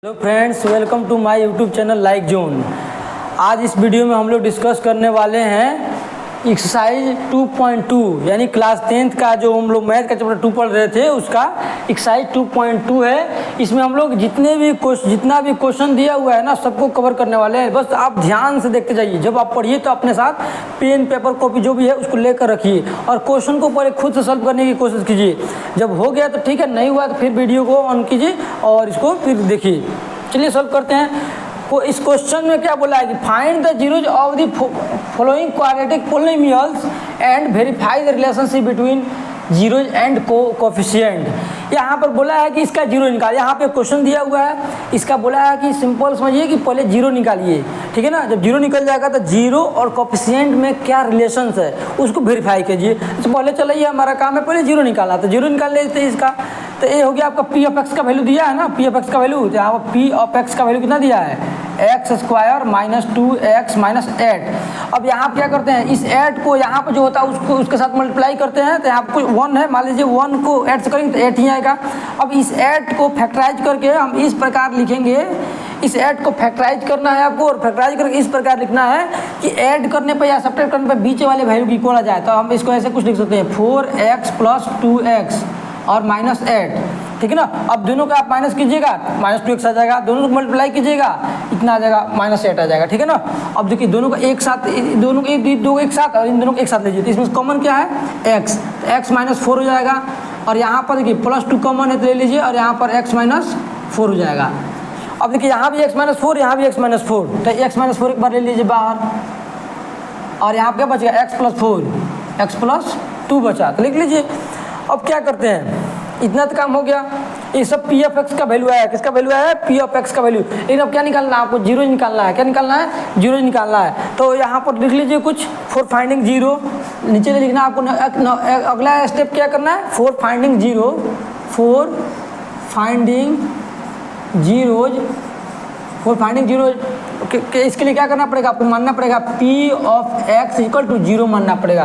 Hello friends, welcome to my YouTube channel like zone. आज इस video में हम लोग डिस्कस करने वाले हैं एक्सरसाइज 2.2 यानी क्लास 10th का जो हम लोग मैथ का चैप्टर 2 पढ़ रहे थे उसका एक्सरसाइज 2.2 है। इसमें हम लोग जितना भी क्वेश्चन दिया हुआ है ना सबको कवर करने वाले हैं। बस आप ध्यान से देखते जाइए। जब आप पढ़िए तो अपने साथ पेन पेपर कॉपी जो भी है उसको लेकर रखिए और क्वेश्चन को पहले खुद से सॉल्व करने की कोशिश कीजिए। जब हो गया तो ठीक है, नहीं हुआ तो फिर वीडियो को ऑन कीजिए और इसको फिर देखिए। चलिए सॉल्व करते हैं। इस क्वेश्चन में क्या बोला है कि find the zeros of the following quadratic polynomials and verify the relationship between zeros and coefficient. यहाँ पर बोला है कि इसका जीरो निकाल। यहाँ पे क्वेश्चन दिया हुआ है, इसका बोला है कि सिंपल समझिए कि पहले जीरो निकालिए, ठीक है ना। जब जीरो निकल जाएगा तो जीरो और कोएफिशिएंट में क्या रिलेशन है उसको वेरीफाई कीजिए। तो पहले चलिए, हमारा काम है पहले जीरो निकालना, तो जीरो निकाल लेते हैं इसका। तो ये हो गया आपका पी ऑफ एक्स का वैल्यू दिया है ना, पी ऑफ एक्स का वैल्यू। तो यहाँ पर पी ऑफ एक्स का वैल्यू कितना दिया है, x square minus 2x minus 8। अब यहाँ क्या करते हैं, इस 8 को यहाँ पर जो होता है उसको उसके साथ मल्टीप्लाई करते हैं। तो यहाँ पर कोई 1 है, मान लीजिए 1 को 8 से करेंगे तो 8 ही आएगा। अब इस 8 को फैक्टराइज करके हम इस प्रकार लिखेंगे, इस 8 को फैक्टराइज करना है आपको और फैक्टराइज करके इस प्रकार लिखना है कि ऐड करने पर या सब्ट्रैक्ट करने पर बीच वाले वैल्यू की इक्वल आ जाए। तो हम इसको ऐसे कुछ लिख सकते हैं 4x प्लस 2x और माइनस 8, ठीक है ना। अब दोनों का आप माइनस कीजिएगा, माइनस 2x आ जाएगा। दोनों को मल्टीप्लाई कीजिएगा, इतना आ जाएगा, माइनस 8 आ जाएगा, ठीक है ना। अब देखिए दोनों का एक साथ, दोनों के दो एक साथ और इन दोनों को एक साथ लीजिए। तो इसमें कॉमन क्या है, x, तो x माइनस 4 हो जाएगा। और यहाँ पर देखिए प्लस 2 कॉमन है तो ले लीजिए और यहाँ पर x माइनस 4 हो जाएगा। अब देखिए यहाँ भी x माइनस 4, यहाँ भी x माइनस 4, तो x माइनस 4 एक बार ले लीजिए बाहर। और यहाँ क्या बचेगा, x प्लस 4, x प्लस 2 बचा, तो लिख लीजिए। अब क्या करते हैं, इतना तो काम हो गया। ये सब पी ऑफ एक्स का वैल्यू आया, किसका वैल्यू आया है, पी ऑफ एक्स का वैल्यू। लेकिन अब क्या निकालना है आपको, जीरो निकालना है। क्या निकालना है, जीरो निकालना है। तो यहाँ पर लिख लीजिए कुछ, फॉर फाइंडिंग जीरो। नीचे लिखना आपको, अगला स्टेप क्या करना है, for finding zero, for finding zeros, for finding zero. इसके लिए क्या करना पड़ेगा आपको, मानना पड़ेगा P of x equal to zero मानना पड़ेगा,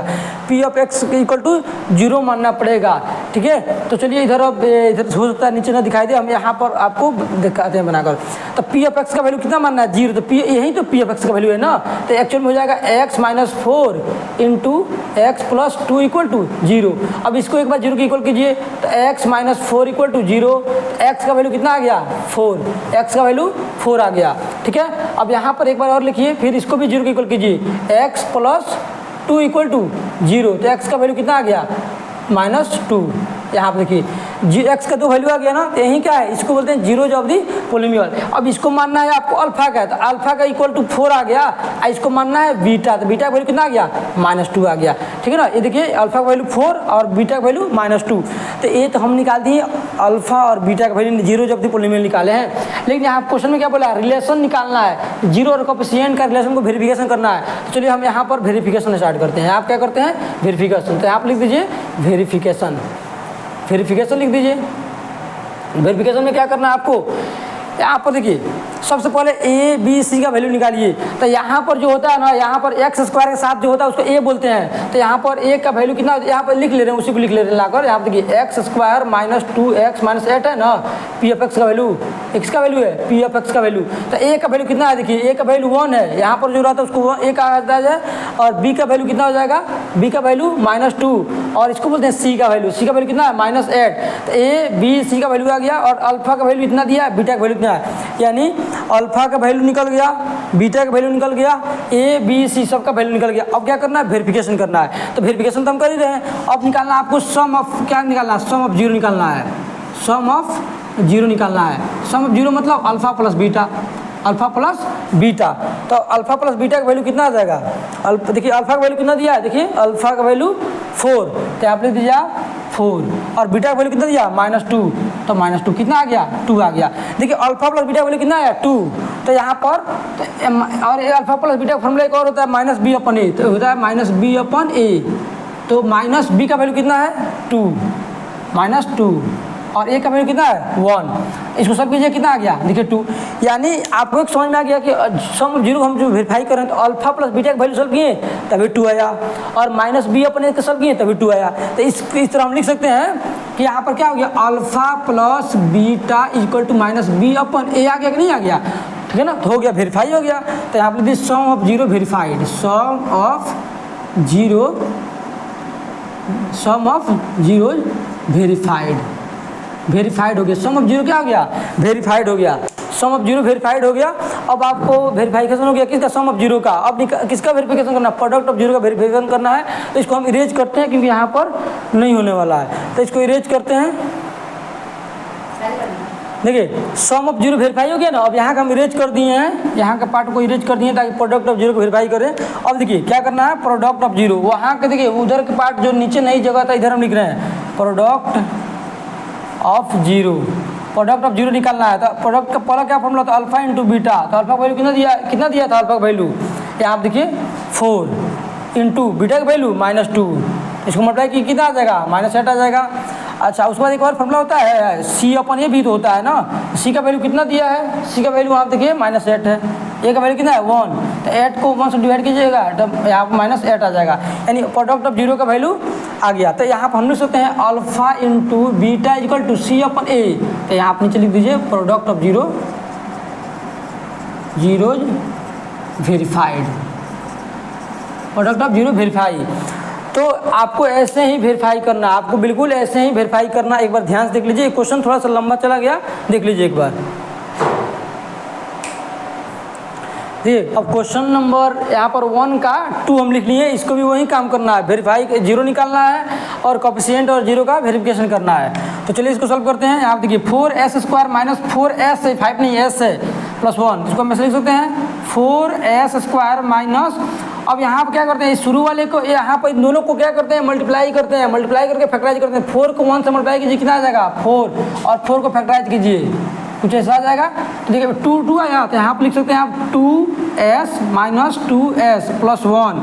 P of x equal to zero मानना पड़ेगा, ठीक है। तो चलिए इधर हो सकता है नीचे ना दिखाई दे, हम यहाँ पर आपको दिखाते हैं बनाकर। तो पी ऑफ एक्स का वैल्यू कितना मानना है, जीरो। तो पी यही तो पी ऑफ एक्स का वैल्यू है ना। तो एक्चुअल में हो जाएगा x minus 4 into x plus 2 equal to zero. अब इसको एक बार जीरो की इक्वल कीजिए, तो x minus 4 equal to zero. X का वैल्यू कितना आ गया, 4, एक्स का वैल्यू 4 आ गया, ठीक है। अब यहाँ पर एक बार और लिखिए, फिर इसको भी जीरो की इक्वल कीजिए, x plus 2 equal to zero. तो x का वैल्यू कितना आ गया, माइनस 2। यहाँ पर देखिए x का 2 वैल्यू आ गया ना, तो यही क्या है, इसको बोलते हैं जीरोज ऑफ दी पॉलिनोमियल। अब इसको मानना है आपको अल्फा का, तो अल्फा का इक्वल टू 4 आ गया। इसको मानना है बीटा, तो बीटा का वैल्यू कितना आ गया, माइनस 2 आ गया, ठीक है ना। ये देखिए अल्फा का वैल्यू 4 और बीटा का वैल्यू माइनस 2। तो ये तो हम निकाल दिए अल्फा और बीटा का value, zeros of the polynomial निकाले हैं। लेकिन यहाँ क्वेश्चन में क्या बोला है, रिलेशन निकालना है, जीरो और कोएफिशिएंट का रिलेशन को वेरिफिकेशन करना है। तो चलिए हम यहाँ पर वेरिफिकेशन स्टार्ट करते हैं। आप क्या करते हैं, वेरिफिकेशन। तो आप लिख दीजिए वेरिफिकेशन, वेरिफिकेशन लिख दीजिए। वेरिफिकेशन में क्या करना है आपको, यहाँ पर देखिए सबसे पहले ए बी सी का वैल्यू निकालिए। तो यहाँ पर जो होता है ना, यहाँ पर एक्स स्क्वायर के साथ जो होता है उसको ए बोलते हैं। तो यहाँ पर ए का वैल्यू कितना, यहाँ पर लिख ले रहे हैं, उसी को लिख ले रहे हैं लाकर। यहाँ पर देखिए x square minus 2x minus 8 है ना, पी ऑफ एक्स का वैल्यू, एक्स का वैल्यू है, पी ऑफ एक्स का वैल्यू। तो ए का वैल्यू कितना है, देखिए ए का वैल्यू 1 है, यहाँ पर जो रहता है उसको ए का आ जाए। और बी का वैल्यू कितना हो जाएगा, बी का वैल्यू माइनस 2 और इसको बोलते हैं सी का वैल्यू, सी का वैल्यू कितना है, माइनस 8। तो ए बी सी का वैल्यू आ गया और अल्फा का वैल्यू इतना दिया है, बीटा का वैल्यू कितना है, यानी अल्फा का वैल्यू निकल गया, बीटा का वैल्यू निकल गया, ए बी सी सब का वैल्यू निकल गया। अब क्या करना है, वेरिफिकेशन करना है। तो वेरिफिकेशन तो हम कर ही रहे हैं। अब निकालना आपको सम ऑफ, क्या निकालना है, सम ऑफ जीरो निकालना है, सम ऑफ जीरो निकालना है। सम ऑफ जीरो मतलब alpha plus beta, alpha plus beta. तो अल्फा प्लस बीटा का वैल्यू कितना आ जाएगा, देखिए अल्फा का वैल्यू कितना दिया है, देखिए अल्फा का वैल्यू 4, तो आप लिख दीजिए 4 और बीटा का वैल्यू कितना दिया, माइनस 2। तो माइनस 2 कितना आ गया, 2 आ गया। देखिए अल्फा प्लस बीटा का वैल्यू कितना है, 2। तो यहाँ पर तो, और अल्फा प्लस बीटा का फॉर्मूला एक और होता है माइनस बी अपन ए, तो होता है माइनस बी अपन ए। तो माइनस बी का वैल्यू कितना है, 2, माइनस 2, और ए का वैल्यू कितना है 1। इसको सब कीजिए, कितना आ गया देखिए 2। यानी आपको एक समझ में आ गया कि सम ऑफ जीरो हम जो वेरीफाई कर रहे हैं तो अल्फा प्लस बीटा का वैल्यू सॉल्व किए तभी 2 आया, और माइनस बी अपन ए का सॉल्व किए तभी 2 आया। तो इस तरह हम लिख सकते हैं कि यहाँ पर क्या हो गया, alpha plus beta equal to minus B upon A आ गया कि नहीं आ गया, ठीक है ना। तो हो गया, वेरीफाई हो गया। तो यहाँ पर sum of zero verified, sum of zero verified, verified हो गया। सम ऑफ जीरो क्या हो गया, वेरीफाइड हो गया। सम ऑफ जीरो वेरीफाइड हो गया। अब आपको वेरीफिकेशन हो गया किसका, सम ऑफ जीरो का। अब किसका वेरीफिकेशन करना है, प्रोडक्ट ऑफ जीरो का वेरीफिकेशन करना है। तो इसको हम इरेज करते हैं क्योंकि यहाँ पर नहीं होने वाला है, तो इसको इरेज करते हैं। देखिए सम ऑफ जीरो वेरीफाई हो गया ना। अब यहाँ का हम इरेज कर दिए हैं, यहाँ का पार्ट को इरेज कर दिए हैं ताकि प्रोडक्ट ऑफ जीरो को वेरीफाई करें। अब देखिए क्या करना है, प्रोडक्ट ऑफ जीरो, वहाँ के देखिए उधर के पार्ट जो नीचे नई जगह था इधर हम लिख रहे हैं product of zero, product of zero निकालना है। तो प्रोडक्ट का पहला क्या फॉर्मूला था, अल्फा इंटू बीटा। तो अल्फा का वैल्यू कितना दिया था अल्फा का वैल्यू, यहाँ आप देखिए 4 इंटू बीटा का वैल्यू -2। इसको मल्टीप्लाई की कितना आ जाएगा, -8 आ जाएगा। अच्छा उसके बाद एक और फॉर्मूला होता है सी अपन ए भी तो होता है ना। सी का वैल्यू कितना दिया है, सी का वैल्यू आप देखिए -8 है, ए का वैल्यू कितना है 1। तो 8 को 1 से डिवाइड कीजिएगा तो यहाँ पर -8 आ जाएगा, यानी प्रोडक्ट ऑफ जीरो का वैल्यू आ गया। तो यहाँ पर हम लिख सकते हैं alpha into beta equal to C upon A. तो यहाँ आप नीचे लिख दीजिए product of zero verified, product of zero verify. तो आपको ऐसे ही वेरीफाई करना, आपको बिल्कुल ऐसे ही वेरीफाई करना। एक बार ध्यान से देख लीजिए, क्वेश्चन थोड़ा सा लंबा चला गया, देख लीजिए एक बार। देखिए अब क्वेश्चन नंबर यहाँ पर 1 का 2 हम लिख लिए, इसको भी वही काम करना है, वेरीफाई जीरो निकालना है और कोएफिशिएंट और जीरो का वेरिफिकेशन करना है। तो चलिए इसको सॉल्व करते हैं। यहाँ देखिए 4s² माइनस 4s है, 5 नहीं s है, +1। इसको हम ऐसे लिख सकते हैं 4s² माइनस, अब यहाँ पर क्या करते हैं, शुरू वाले को यहाँ पर इन दोनों को क्या करते हैं, मल्टीप्लाई करते हैं, मल्टीप्लाई करके फैक्टराइज करते हैं। 4 को 1 से मल्टीप्लाई कीजिए, कितना आ जाएगा 4, और 4 को फैक्टराइज कीजिए, कुछ ऐसा आ जाएगा। तो देखिए 2 आया, तो यहाँ पर लिख सकते हैं आप 2s माइनस 2s +1।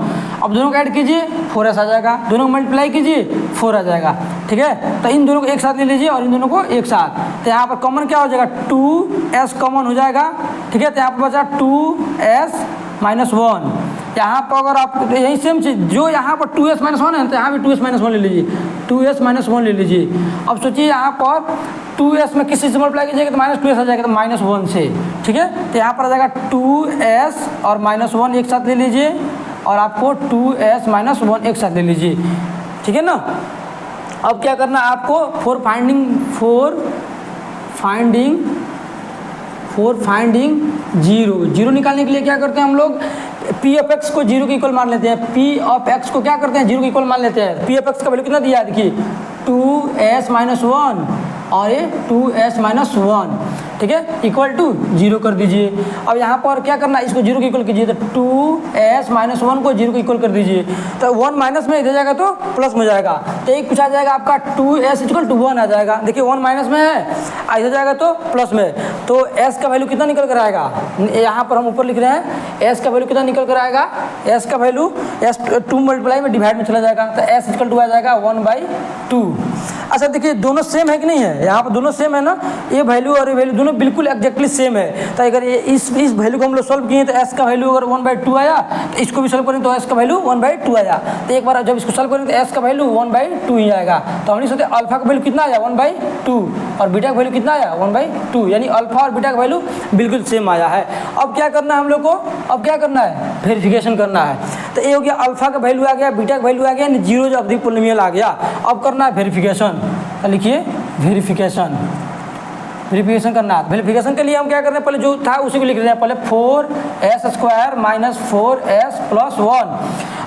अब दोनों को ऐड कीजिए 4s आ जाएगा, दोनों को मल्टीप्लाई कीजिए 4 आ जाएगा, ठीक है। तो इन दोनों को एक साथ ले लीजिए और इन दोनों को एक साथ। तो यहाँ पर कॉमन क्या हो जाएगा, 2s कॉमन हो जाएगा, ठीक है। तो यहाँ पर बचा 2s माइनस 1। यहाँ पर अगर आप यही सेम चीज़, जो यहाँ पर 2s माइनस 1 है तो यहाँ भी 2s माइनस 1 ले लीजिए, 2s माइनस 1 ले लीजिए। अब सोचिए यहाँ पर 2s में किस चीज़ से मल्टीप्लाई कीजिएगा तो -2s आ जाएगा, तो -1 से, ठीक है। तो यहाँ पर आ जाएगा 2s और -1 एक साथ ले लीजिए, और आपको 2s माइनस 1 एक साथ ले लीजिए, ठीक है ना। अब क्या करना है आपको, फोर फाइंडिंग जीरो निकालने के लिए क्या करते हैं हम लोग, पी ऑफ एक्स को जीरो के इक्वल मान लेते हैं। पी ऑफ एक्स को क्या करते हैं, जीरो के इक्वल मान लेते हैं। पी ऑफ एक्स का वैल्यू कितना दिया है, देखिए 2s माइनस 1 और ये 2s माइनस 1, ठीक है, इक्वल टू 0 कर दीजिए। अब यहाँ पर क्या करना है, इसको 0 के इक्वल कीजिए, तो 2s माइनस 1 को 0 के इक्वल कर दीजिए। तो 1 माइनस में इधर जाएगा तो प्लस में जाएगा, तो एक कुछ आ जाएगा आपका 2s इक्वल टू 1 आ जाएगा। देखिए 1 माइनस में है, इधर जाएगा तो प्लस में, तो s का वैल्यू कितना निकल कर आएगा, यहाँ पर हम ऊपर लिख रहे हैं s का वैल्यू कितना निकल कर आएगा, s का वैल्यू s 2 मल्टीप्लाई में डिवाइड में चला जाएगा, तो s इक्वल टू आ जाएगा 1/2। अच्छा देखिए दोनों सेम है कि नहीं है, यहाँ पर दोनों सेम है ना, ये वैल्यू और ये वैल्यू दोनों बिल्कुल एग्जैक्टली सेम है। तो अगर ये इस वैल्यू को हम लोग सॉल्व किए तो s का वैल्यू अगर 1/2 आया, तो इसको भी सॉल्व करें तो s का वैल्यू 1/2 आया। तो एक बार जब इसको सॉल्व करें तो s का वैल्यू 1/2 ही आएगा। तो हम नहीं सोचते अल्फा का वैल्यू कितना आया 1/2 और बीटा का वैल्यू कितना आया 1/2, यानी अल्फा और बीटा का वैल्यू बिल्कुल सेम आया है। अब क्या करना है हम लोग को, अब क्या करना है, वेरिफिकेशन करना है। तो ये हो गया अल्फा का वैल्यू आ गया, बीटा का वैल्यू आ गया, यानी जीरो जब अधिक पोलिनोमियल आ गया। अब करना है वेरिफिकेशन, तो लिखिए वेरिफिकेशन करना है। वेरिफिकेशन के लिए हम क्या कर रहे हैं, पहले जो था उसी को लिख रहे हैं, पहले 4s² माइनस 4s + 1।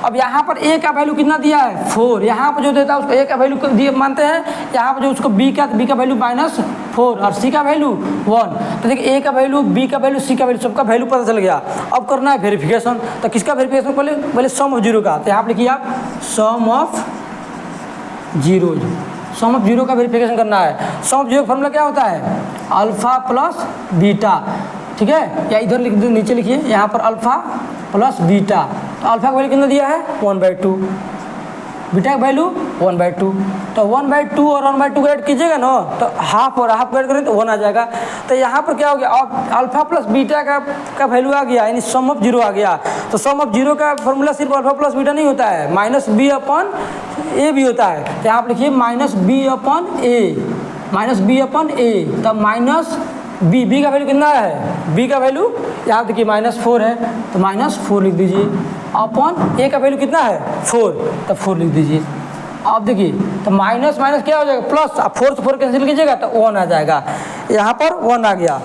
अब यहाँ पर a का वैल्यू कितना दिया है 4, यहाँ पर जो देता है उसको a का वैल्यू दिए मानते हैं, यहाँ पर जो उसको b का वैल्यू -4 और c का वैल्यू 1। तो देखिए a का वैल्यू, b का वैल्यू, c का वैल्यू, सबका वैल्यू पता चल गया। अब करना है वेरिफिकेशन, तो किसका वेरिफिकेशन, पहले सम ऑफ जीरो का। तो यहाँ पर लिखिए आप सम ऑफ जीरो का वेरिफिकेशन करना है। सम ऑफ जीरो का फॉर्मूला क्या होता है, अल्फा प्लस बीटा, ठीक है, या इधर लिख दो, नीचे लिखिए यहाँ पर अल्फा प्लस बीटा। तो अल्फा का वैल्यू कितना दिया है 1/2, बीटा का वैल्यू 1/2, तो 1/2 और 1/2 ऐड कीजिएगा ना तो हाफ और हाफ ऐड करें तो 1 आ जाएगा। तो यहाँ पर क्या हो गया, अब अल्फा प्लस बीटा का वैल्यू आ गया, यानी सम ऑफ जीरो आ गया। तो सम ऑफ जीरो का फॉर्मूला सिर्फ अल्फा प्लस बीटा नहीं होता है, -b/a भी होता है। तो यहाँ आप लिखिए -b/a, तब माइनस बी का वैल्यू कितना है, बी का वैल्यू यहाँ देखिए -4 है, तो -4 लिख दीजिए, अपॉन ए का वैल्यू कितना है 4, तब 4 लिख दीजिए। अब देखिए तो माइनस माइनस क्या हो जाएगा प्लस, अब 4 से 4 कैंसिल कीजिएगा तो 1 आ जाएगा, यहाँ पर 1 आ गया।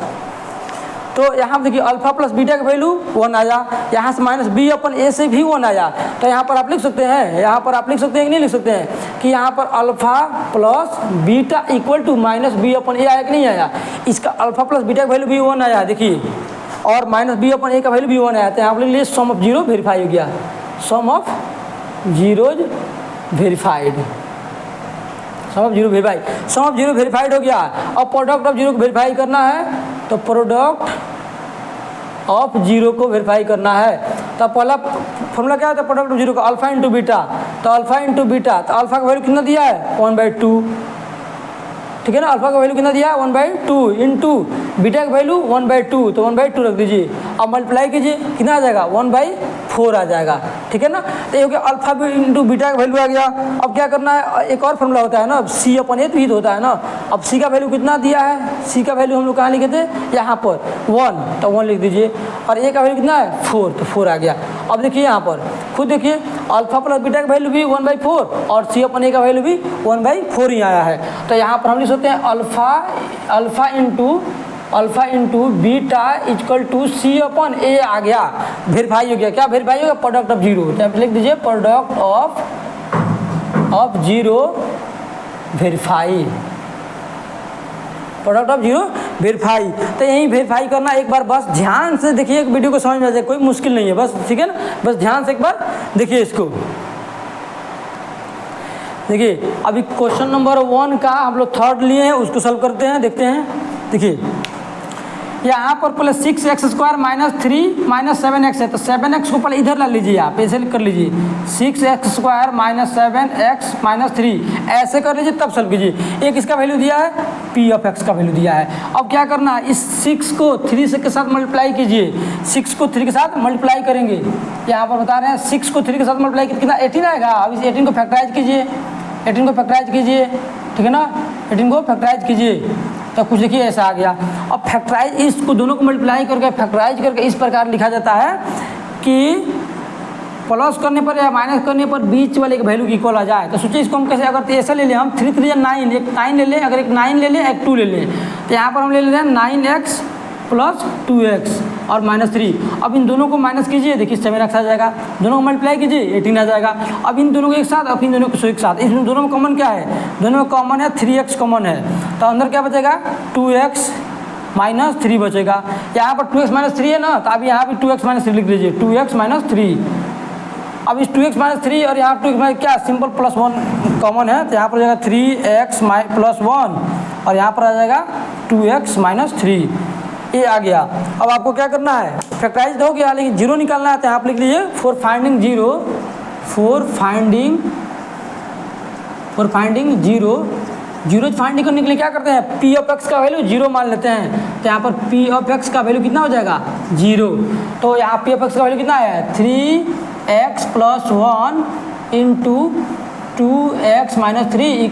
तो यहाँ देखिए अल्फा प्लस बीटा का वैल्यू 1 आया, यहाँ से -b/a से भी 1 आया। तो यहाँ पर आप लिख सकते हैं, यहाँ पर आप लिख सकते हैं कि नहीं लिख सकते हैं कि यहाँ पर alpha plus beta equal to -b/a आया कि नहीं आया। इसका अल्फा प्लस बीटा का वैल्यू भी 1 आया देखिए, और -b/a का वैल्यू भी 1 आया। तो यहाँ पर लिख लीजिए सम ऑफ जीरो वेरीफाई हो गया, sum of zeros verified, sum of zero verify, sum of zero verified हो गया। अब प्रोडक्ट ऑफ जीरो को वेरीफाई करना है, तो प्रोडक्ट ऑफ जीरो को वेरीफाई करना है। तो पहला फॉर्मूला क्या होता है प्रोडक्ट ऑफ जीरो का, अल्फा इंटू बीटा, तो अल्फा इंटू बीटा, तो अल्फा का वैल्यू कितना दिया है 1/2, ठीक है ना, अल्फा का वैल्यू कितना दिया है 1/2 इंटू बीटा का वैल्यू 1/2, तो 1/2 रख दीजिए। अब मल्टीप्लाई कीजिए कितना आ जाएगा 1/4 आ जाएगा, ठीक है ना। तो ये हो गया अल्फा इंटू बीटा का वैल्यू आ गया। अब क्या करना है, एक और फॉर्मूला होता है ना, c/a भी होता है ना। अब c का वैल्यू कितना दिया है, c का वैल्यू हम लोग कहाँ लिखे थे, यहाँ पर 1, तो 1 लिख दीजिए, और a का वैल्यू कितना है 4, तो 4 आ गया। अब देखिए यहाँ पर खुद देखिए अल्फा प्लस बीटा का वैल्यू भी 1/4 और c/a का वैल्यू भी 1/4 ही आया है। तो यहाँ पर हम लिख सकते हैं alpha into beta equal to c/a आ गया, वेरीफाई हो गया। क्या वेरीफाई हो गया, प्रोडक्ट ऑफ जीरो, तो आप लिख दीजिए product of zero verify, product of zero verify. तो यही वेरीफाई करना, एक बार बस ध्यान से देखिए, एक वीडियो को समझ में आ जाए, कोई मुश्किल नहीं है, बस ठीक है ना, बस ध्यान से एक बार देखिए इसको। देखिए अभी क्वेश्चन नंबर 1 का हम लोग थर्ड लिए हैं, उसको सॉल्व करते हैं, देखते हैं। देखिए यहाँ पर पहले 6x² -3 -7x है, तो 7x को पहले इधर ला लीजिए, आप ऐसे कर लीजिए 6x² -7x -3 ऐसे कर लीजिए, तब सॉल्व कीजिए। एक इसका वैल्यू दिया है p(x) का वैल्यू दिया है। अब क्या करना है, इस 6 को 3 से के साथ मल्टीप्लाई कीजिए, 6 को 3 के साथ मल्टीप्लाई करेंगे। यहाँ पर बता रहे हैं 6 को 3 के साथ मल्टीप्लाई कितना 18 आएगा। अब इस 18 को फैक्टराइज कीजिए, 18 को फैक्टराइज कीजिए, ठीक है ना, 18 को फैक्टराइज कीजिए, तो कुछ देखिए ऐसा आ गया। अब फैक्टराइज इसको दोनों को मल्टीप्लाई करके फैक्टराइज करके इस प्रकार लिखा जाता है कि प्लस करने पर या माइनस करने पर बीच वाले के वैल्यू की इक्वल आ जाए। तो सोचिए इसको हम कैसे, अगर तो ऐसा ले लें हम 3 3 9, एक 9 ले लें, अगर एक 9 ले लें एक 2 ले लें, तो यहाँ पर हम ले रहे हैं 9x + 2x और -3। अब इन दोनों को माइनस कीजिए, देखिए 7x आ जाएगा, दोनों को मल्टीप्लाई कीजिए 18 आ जाएगा। अब इन दोनों को एक साथ, अब इन दोनों को एक साथ, इन दोनों में कॉमन क्या है, दोनों में कॉमन है 3x कॉमन है, तो अंदर क्या बचेगा 2x - 3 बचेगा। यहाँ पर 2x - 3 है ना, तो अब यहाँ भी 2x - 3 लिख दीजिए, 2x - 3। अब इस 2x - 3 और यहाँ 2x क्या सिंपल +1 कॉमन है, तो यहाँ पर हो जाएगा 3x + 1 और यहाँ पर आ जाएगा 2x - 3, ये आ गया। अब आपको क्या करना है, फैक्टराइज हो गया लेकिन जीरो निकालना है, तो यहाँ पर लिख लीजिए फॉर फाइंडिंग जीरो फाइंडिंग करने के लिए क्या करते हैं, p(x) का वैल्यू 0 मान लेते हैं। तो यहाँ पर p(x) का वैल्यू कितना हो जाएगा 0, तो यहाँ p(x) का वैल्यू कितना है 3x + 1 × 2x - 3 =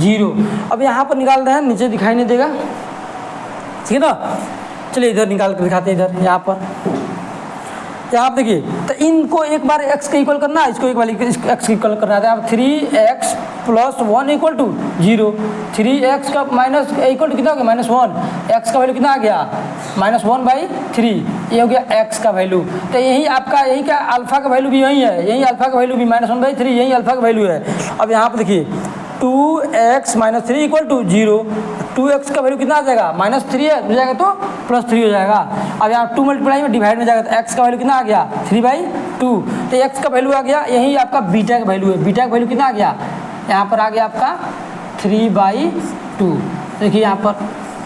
0। अब यहाँ पर निकाल रहे हैं, नीचे दिखाई नहीं देगा, ठीक है ना। चलिए इधर निकाल कर दिखाते हैं, इधर यहाँ पर आप देखिए, तो इनको एक बार x के इक्वल करना है, इसको एक बार x के इक्वल करना है। अब 3x + 1 = 0, 3x का माइनस इक्वल टू कितना हो गया -1, x का वैल्यू कितना आ गया -1/3, ये हो गया x का वैल्यू। तो यही आपका यही क्या अल्फा का वैल्यू भी यही है, यही अल्फा का वैल्यू भी -1/3 यही अल्फा का वैल्यू है। अब यहाँ पर देखिए 2x - 3 = 0, 2x का वैल्यू कितना आ जाएगा -3 है, हो जाएगा तो +3 हो जाएगा। अब यहाँ 2 मल्टीप्लाई में डिवाइड में जाएगा, तो x का वैल्यू कितना आ गया 3/2, तो x का वैल्यू आ गया, यही आपका बीटा का वैल्यू है। बीटा का वैल्यू कितना आ गया, यहाँ पर आ गया आपका 3/2। देखिए यहाँ पर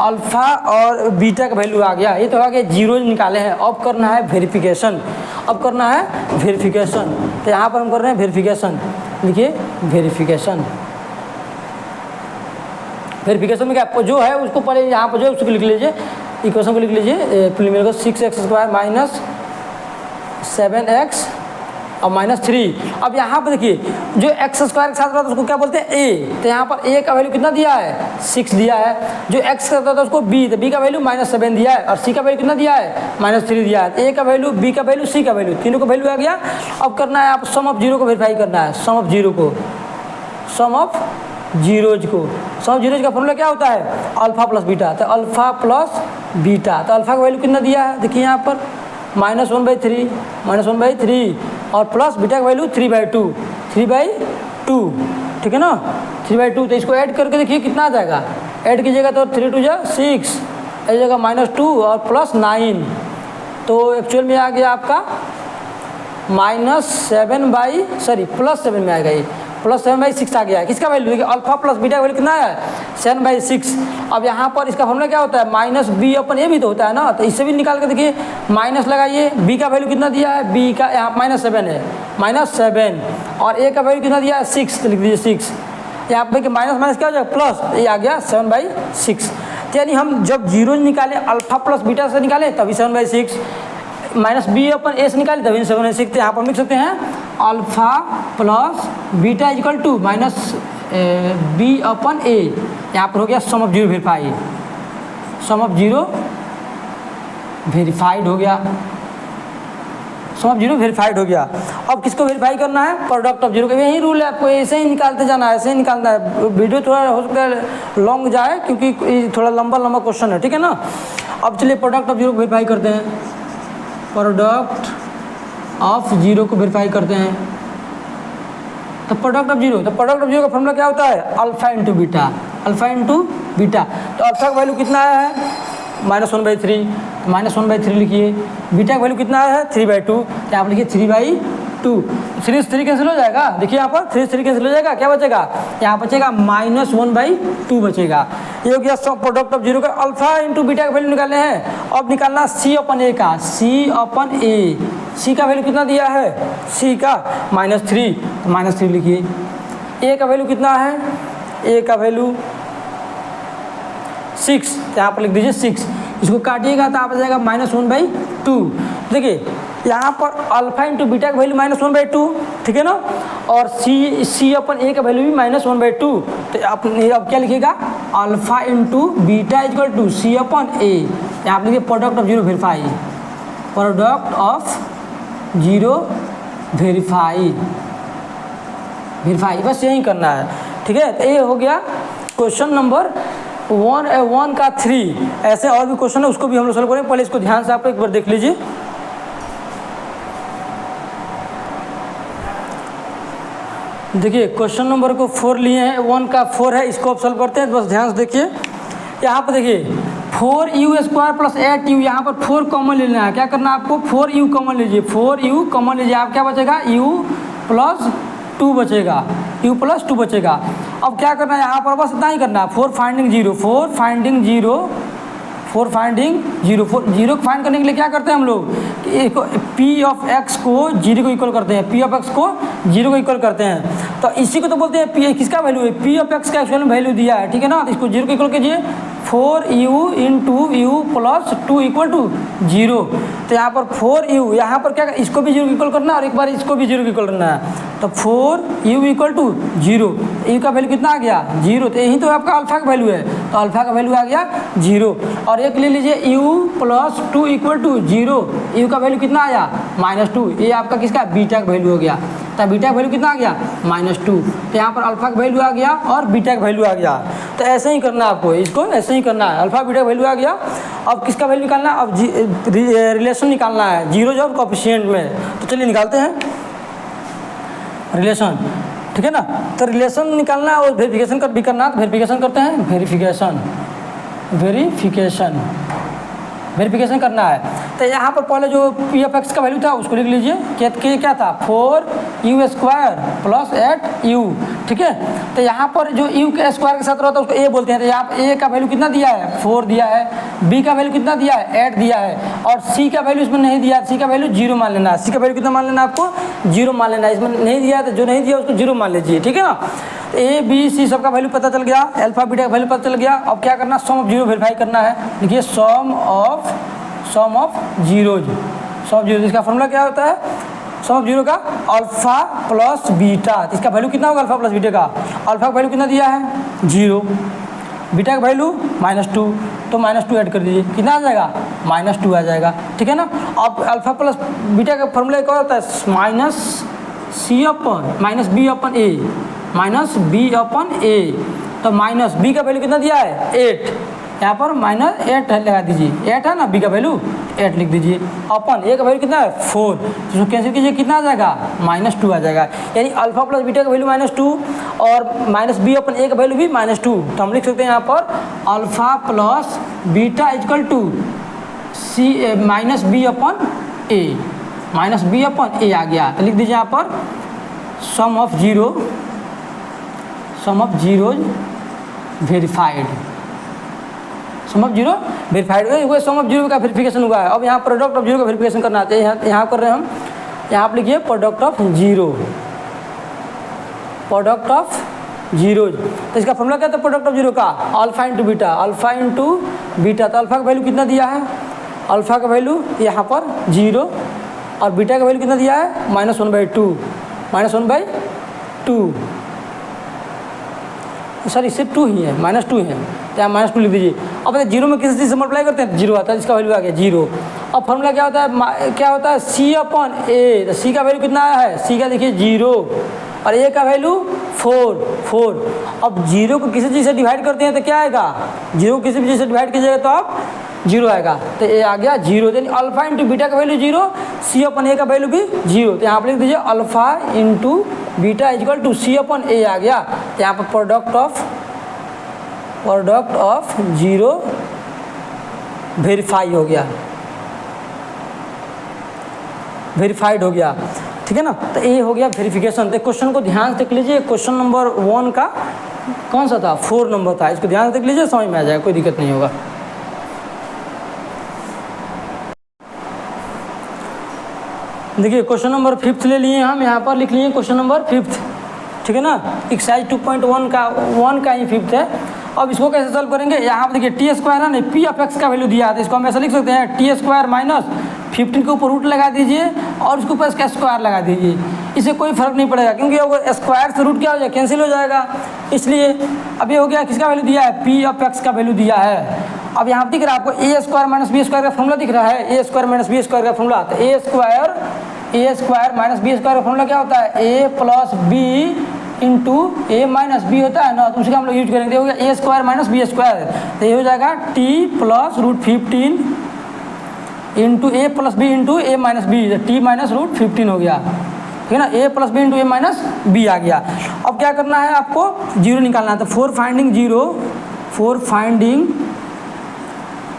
अल्फा और बीटा का वैल्यू आ गया, ये तो आ गया जीरो निकाले हैं। अब करना है वेरिफिकेशन, तो यहाँ पर हम कर रहे हैं वेरिफिकेशन। लिखिए वेरिफिकेशन। वेरिफिकेशन में क्या जो है उसको पहले यहाँ पर जो है उसको लिख लीजिए, इक्वेशन को लिख लीजिए, फिर मिलेगा 6x² माइनस 7x और -3। अब यहाँ पर देखिए जो x² के साथ रहता है उसको क्या बोलते हैं a, तो यहाँ पर a का वैल्यू कितना दिया है 6 दिया है। जो x के साथ रहता है उसको b, तो b का वैल्यू -7 दिया है, और c का वैल्यू कितना दिया है -3 दिया है। a का वैल्यू, b का वैल्यू, c का वैल्यू, तीनों का वैल्यू आ गया। अब करना है आप सम ऑफ जीरो को वेरीफाई करना है, सम ऑफ जीरो को, सम ऑफ जीरोज को। सम ऑफ जीरोज का फॉर्मूला क्या होता है अल्फा प्लस बीटा, तो अल्फा प्लस बीटा, तो अल्फा का वैल्यू कितना दिया है देखिए यहाँ पर -1/3 और प्लस बीटा का वैल्यू 3/2, 3/2, ठीक है ना 3/2। तो इसको ऐड करके देखिए कितना आ जाएगा, ऐड कीजिएगा तो 3 2 जा 6, ऐसी जगह -2 और प्लस 9, तो एक्चुअल में आ गया आपका +7 में आएगा, ये +7/6 आ गया है। किसका वैल्यू देखिए अल्फा प्लस बीटा का वैल्यू कितना है 7/6। अब यहाँ पर इसका फॉर्मूला क्या होता है -b/a भी तो होता है ना, तो इससे भी निकाल के देखिए माइनस लगाइए। b का वैल्यू कितना दिया है, b का यहाँ -7 है, -7, और a का वैल्यू कितना दिया है 6, तो लिख दीजिए 6। यहाँ पे माइनस क्या हो जाएगा प्लस, ये आ गया 7/6। यानी हम जब जीरो निकालें अल्फा प्लस बीटा से निकालें तभी 7/6, -b/a से निकालें तभी 7/6। यहाँ पर लिख सकते हैं alpha plus beta equal to -b/a। यहाँ पर हो गया sum of zero verify, sum of zero verified हो गया, सम ऑफ जीरो वेरीफाइड हो गया। अब किसको वेरीफाई करना है प्रोडक्ट ऑफ जीरो का, यही रूल है, आपको ऐसे ही निकालते जाना है, ऐसे ही निकालना है। वीडियो थोड़ा हो सकता है लॉन्ग जाए क्योंकि थोड़ा लंबा क्वेश्चन है, ठीक है ना। अब चलिए प्रोडक्ट ऑफ जीरो को वेरीफाई करते हैं, प्रोडक्ट ऑफ जीरो को वेरीफाई करते हैं। तो प्रोडक्ट ऑफ जीरो का फॉर्मूला क्या होता है alpha into beta, alpha into beta. तो अल्फा का वैल्यू कितना आया है -1/3, -1/3 लिखिए। बीटा का वैल्यू कितना आया है 3/2, तो आप लिखिए 3/2। 3 से 3 कैंसिल हो जाएगा, देखिए यहाँ पर 3 से 3 कैंसिल हो जाएगा, क्या बचेगा यहाँ बचेगा -1/2 बचेगा। ये हो गया सब प्रोडक्ट ऑफ जीरो का। अल्फा इंटू बीटा का वैल्यू निकालने हैं, अब निकालना c/a का, c/a। c का वैल्यू कितना दिया है, c का -3, तो -3 लिखिए। a का वैल्यू कितना है, a का वैल्यू 6, तो यहाँ पर लिख दीजिए 6। इसको काटिएगा तो आप आ जाएगा -1/2। देखिए यहाँ पर अल्फा इंटू बीटा का वैल्यू -1/2, ठीक है ना, और c/a का वैल्यू भी -1/2। तो आप अब क्या लिखिएगा alpha into beta equal to c/a। यहाँ आप लिखिए product of zero verify, product of zero verify, बस यही करना है, ठीक है। तो ये हो गया क्वेश्चन नंबर 1 का 3। ऐसे और भी क्वेश्चन है उसको भी हम लोग सॉल्व करेंगे, पहले इसको ध्यान से आप एक बार देख लीजिए। देखिए क्वेश्चन नंबर को 4 लिए हैं, 1 का 4 है, इसको आप सॉल्व करते हैं, बस ध्यान से देखिए। यहाँ पर देखिए 4u² + 8u, यहाँ पर 4 कॉमन लेना है। क्या करना है आपको 4u कॉमन लीजिए, 4u कॉमन लीजिए, आप क्या बचेगा u + 2 बचेगा, u + 2 बचेगा। अब क्या करना है यहाँ पर बस इतना ही करना है, 4 फाइंडिंग जीरो को फाइंड करने के लिए क्या करते हैं हम लोग p(x) को 0 को इक्वल करते हैं, p(x) को 0 को इक्वल करते हैं। तो इसी को तो बोलते हैं p, किसका वैल्यू है p(x) का एक्चुअल में वैल्यू दिया है, ठीक है ना। तो इसको 0 को इक्वल कीजिए, 4u × u + 2 = 0। तो यहाँ पर 4u, यहाँ पर क्या इसको भी 0 को इक्वल करना है और एक बार इसको भी 0 को इक्वल करना है। तो 4u = 0, u का वैल्यू कितना आ गया 0, तो यही तो आपका अल्फा का वैल्यू है, तो अल्फा का वैल्यू आ गया 0। और एक ले लीजिए u + 2 = 0, u का वैल्यू कितना आया -2, ये आपका किसका बीटा का वैल्यू हो गया। तो बीटा का वैल्यू कितना आ गया -2, तो यहाँ पर अल्फा का वैल्यू आ गया और बीटा का वैल्यू आ गया। तो ऐसे ही करना है आपको, इसको ऐसे ही करना है, अल्फा बीटा का वैल्यू आ गया। अब किसका वैल्यू निकालना है, अब रिलेशन निकालना है जीरो जो कोएफिशिएंट में। तो चलिए निकालते हैं रिलेशन, ठीक है ना। तो रिलेशन निकालना है और वेरिफिकेशन भी करना है, तो वेरिफिकेशन करते हैं, वेरिफिकेशन करना है। तो यहाँ पर पहले जो पी एफ एक्स का वैल्यू था उसको लिख लीजिए, क्या था 4u² प्लस 8u, ठीक है। तो यहाँ पर जो u के स्क्वायर के साथ रहता है उसको a बोलते हैं। तो यहाँ पर a का वैल्यू कितना दिया है 4 दिया है, b का वैल्यू कितना दिया है 8 दिया है, और c का वैल्यू इसमें नहीं दिया है, c का वैल्यू 0 मान लेना है। c का वैल्यू कितना मान लेना है आपको 0 मान लेना है, इसमें नहीं दिया है तो जो नहीं दिया उसको 0 मान लीजिए, ठीक है ना। ए बी सी सब का वैल्यू पता चल गया, अल्फा बीटा का वैल्यू पता चल गया। अब क्या करना, सम ऑफ जीरो वेरीफाई करना है। देखिए सम ऑफ जीरोज, इसका फॉर्मूला क्या होता है, सम ऑफ जीरो का अल्फा प्लस बीटा। इसका वैल्यू कितना होगा अल्फा प्लस बीटा का, अल्फा का वैल्यू कितना दिया है 0, बीटा का वैल्यू -2, तो -2 ऐड कर दीजिए, कितना आ जाएगा -2 आ जाएगा, ठीक है ना। अब अल्फा प्लस बीटा का फॉर्मूला क्या होता है माइनस बी अपन ए, तो माइनस बी का वैल्यू कितना दिया है 8, यहाँ पर -8 लगा दीजिए, 8 है ना, बी का वैल्यू 8 लिख दीजिए, अपन ए का वैल्यू कितना है 4, तो कैंसिल कीजिए कितना आ जाएगा -2 आ जाएगा। यानी अल्फा प्लस बीटा का वैल्यू -2 और माइनस बी अपन ए का वैल्यू भी -2, तो हम लिख सकते हैं यहाँ पर alpha plus beta equal to minus B upon A आ गया। तो लिख दीजिए यहाँ पर sum of zero verified, sum of zero verified हुआ, सम ऑफ जीरो का वेरिफिकेशन हुआ है। अब यहाँ प्रोडक्ट ऑफ जीरो का वेरिफिकेशन करना है, यहाँ कर रहे हैं हम, यहाँ आप लिखिए प्रोडक्ट ऑफ जीरो, तो इसका फॉर्मूला क्या था प्रोडक्ट ऑफ जीरो का अल्फा इंटू बीटा, तो अल्फा का वैल्यू कितना दिया है, अल्फा का वैल्यू यहाँ पर 0 और बीटा का वैल्यू कितना दिया है -1/2, सर इससे 2 ही है, -2 है, तो यहाँ -2 लिख दीजिए। अब जीरो में किसी चीज़ से मल्टीप्लाई करते हैं 0 आता है, इसका वैल्यू आ गया 0। अब फॉर्मूला क्या होता है सी अपन ए, तो सी का वैल्यू कितना आया है, सी का देखिए 0 और ए का वैल्यू 4। अब 0 को किसी चीज़ से डिवाइड करते हैं तो क्या आएगा, 0 को किसी भी चीज़ से डिवाइड कीजिएगा तो आप 0 आएगा, तो ए आ गया 0। यानी अल्फा इंटू बीटा का वैल्यू 0, सी अपन ए का वैल्यू भी 0, तो यहाँ पर लिख दीजिए alpha into beta equal to C upon A आ गया। तो यहाँ पर प्रोडक्ट ऑफ जीरो वेरीफाइड हो गया, ठीक है ना। तो ये हो गया वेरिफिकेशन। तो क्वेश्चन को ध्यान से देख लीजिए, क्वेश्चन नंबर 1 का कौन सा था 4 नंबर था, इसको ध्यान से देख लीजिए, समझ में आ जाएगा, कोई दिक्कत नहीं होगा। देखिए क्वेश्चन नंबर 5 ले लिए हम, यहाँ पर लिख लिए क्वेश्चन नंबर 5, ठीक है ना। एक्सरसाइज 2.1 का ही 5 है। अब इसको कैसे सॉल्व करेंगे, यहाँ पर देखिए टी स्क्वायर है ना, पी एफ एक्स का वैल्यू दिया है, तो इसको हम ऐसा लिख सकते हैं टी स्क्वायर माइनस 15 के ऊपर रूट लगा दीजिए और उसके ऊपर इसका स्क्वायर लगा दीजिए, इससे कोई फर्क नहीं पड़ेगा क्योंकि अगर स्क्वायर से रूट क्या हो जाएगा कैंसिल हो जाएगा, इसलिए अब ये हो गया किसका वैल्यू दिया है पी एफ एक्स का वैल्यू दिया है। अब यहाँ पर दिख रहा है आपको ए स्क्वायर माइनस बी स्क्वायर का फॉर्मूला दिख रहा है, ए स्क्वायर माइनस बी स्क्वायर का फॉर्मूला, तो ए स्क्वायर माइनस बी स्क्वायर का फॉर्मूला क्या होता है ए प्लस बी इंटू ए माइनस बी होता है ना, तो उसका हम लोग यूज करेंगे, हो गया ए स्क्वायर माइनस बी स्क्वायर, तो ये हो जाएगा टी प्लस √15 इंटू ए प्लस बी इंटू ए माइनस बी, टी माइनस √15 हो गया, ठीक है ना, ए प्लस बी इंटू ए माइनस बी आ गया। अब क्या करना है आपको जीरो निकालना है, तो फोर फाइंडिंग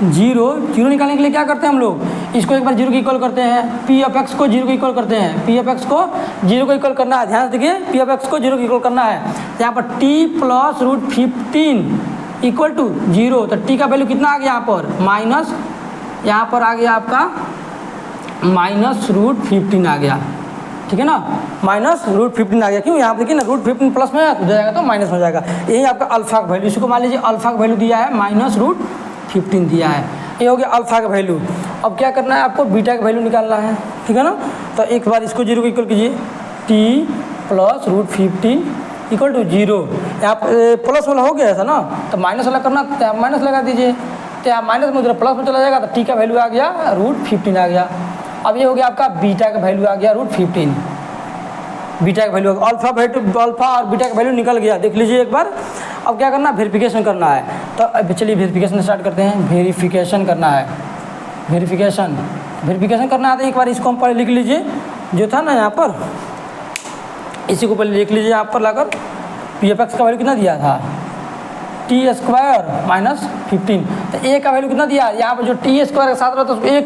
जीरो निकालने के लिए क्या करते हैं हम लोग, इसको एक बार जीरो को इक्वल करते हैं, पी एफ एक्स को जीरो को इक्वल करते हैं, पी एफ एक्स को जीरो को इक्वल करना है, ध्यान से देखिए पी एफ एक्स को जीरो को इक्वल करना है, तो यहाँ पर टी प्लस √15 इक्वल टू 0, तो टी का वैल्यू कितना आ गया यहाँ पर माइनस, यहाँ पर आ गया आपका -√15 आ गया, ठीक है ना, -√15 आ गया, क्यों यहाँ पर देखिए ना √15 प्लस में हो जाएगा तो माइनस हो जाएगा, यही आपका अल्फा का वैल्यू, इसको मान लीजिए अल्फा का वैल्यू दिया है -√15 दिया है, ये हो गया अल्फा का वैल्यू। अब क्या करना है आपको बीटा का वैल्यू निकालना है, ठीक है ना, तो एक बार इसको जीरो को इक्वल कीजिए, टी प्लस √15 इक्वल टू 0, यहाँ प्लस वाला हो गया ऐसा ना, तो माइनस वाला करना तो आप माइनस लगा दीजिए, तो यहाँ माइनस में उधर प्लस में चला जाएगा, तो टी का वैल्यू आ गया √15 आ गया। अब ये हो गया आपका बीटा का वैल्यू आ गया √15, बीटा का वैल्यू अल्फा और बीटा का वैल्यू निकल गया, देख लीजिए एक बार। अब क्या करना है वेरिफिकेशन करना है, तो अब चलिए वेरिफिकेशन स्टार्ट करते हैं, वेरिफिकेशन करना है, वेरिफिकेशन करना है, तो एक बार इसको हम पहले लिख लीजिए, जो था ना यहाँ पर इसी को पहले लिख लीजिए, यहाँ पर लाकर पी एफ एक्स का वैल्यू कितना दिया था टी स्क्वायर माइनस 15। तो ए का वैल्यू कितना दिया है, यहाँ पर जो टी स्क्वायर के साथ रहता है उसको ए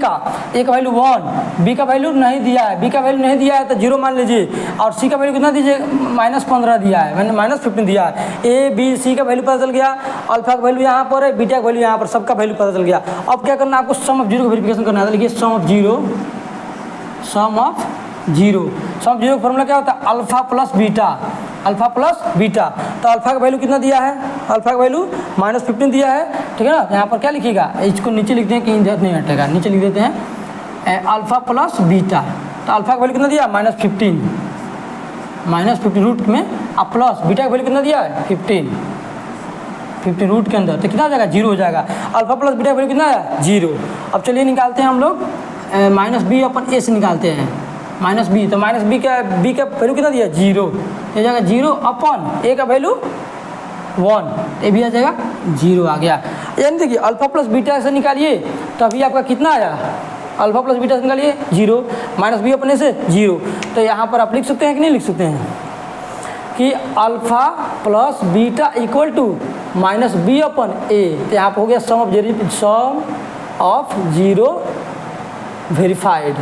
का वैल्यू 1, बी का वैल्यू नहीं दिया है, बी का वैल्यू नहीं दिया है तो 0 मान लीजिए, और सी का वैल्यू कितना दीजिए -15 दिया है, मैंने -15 दिया है। ए बी सी का वैल्यू पता चल गया, अल्फा का वैल्यू यहाँ पर है, बीटा का वैल्यू यहाँ पर, सबका वैल्यू पता चल गया। अब क्या करना है आपको, सम ऑफ जीरो का वेरिफिकेशन करना है। देखिए सम ऑफ जीरो का फॉर्मूला क्या होता है, alpha plus beta, alpha plus beta. तो अल्फा का वैल्यू कितना दिया है, अल्फा का वैल्यू -15 दिया है, ठीक है ना। यहाँ पर क्या लिखिएगा, इसको नीचे लिखते हैं कि इंजर नहीं हटेगा, नीचे लिख देते हैं अल्फा प्लस बीटा। तो अल्फा का वैल्यू कितना दिया -15 रूट में, अब प्लस बीटा का वैल्यू कितना दिया है 15 रूट के अंदर, तो कितना हो जाएगा 0 हो जाएगा। अल्फा प्लस बीटा का वैल्यू कितना है 0। अब चलिए निकालते हैं हम लोग -b/a से निकालते हैं, -b, तो -b का वैल्यू कितना दिया 0, ये जाएगा 0/a का वैल्यू 1, ये भी आ जाएगा 0 आ गया। यानी देखिए अल्फा प्लस बीटा से निकालिए तो अभी आपका कितना आया, अल्फा प्लस बीटा से निकालिए 0, -b/a से 0। तो यहाँ पर आप लिख सकते हैं कि नहीं लिख सकते हैं कि alpha plus beta equal to -b/a। तो यहाँ पर हो गया sum of zero verified,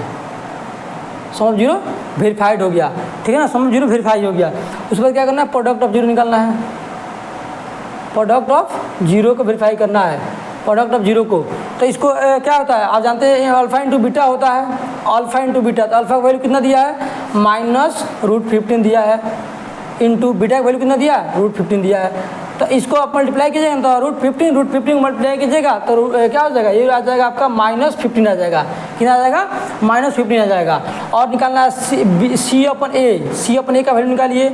sum of zero verified हो गया, ठीक है ना, सम ऑफ जीरो वेरीफाइड हो गया। उसके बाद क्या करना है, प्रोडक्ट ऑफ जीरो निकालना है, प्रोडक्ट ऑफ जीरो को वेरीफाई करना है, प्रोडक्ट ऑफ जीरो को। तो इसको क्या होता है, आप जानते हैं अल्फा इंटू बीटा होता है, अल्फा इंटू बीटा। तो अल्फा का वैल्यू कितना दिया है -√15 दिया है, इंटू बीटा का वैल्यू कितना दिया है √15 दिया है। तो इसको आप मल्टीप्लाई कीजिएगा तो √15 को मल्टीप्लाई कीजिएगा तो क्या हो जाएगा, ये आ जाएगा आपका -15 आ जाएगा, कितना आ जाएगा -15 आ जाएगा। और निकालना है C/a का वैल्यू निकालिए।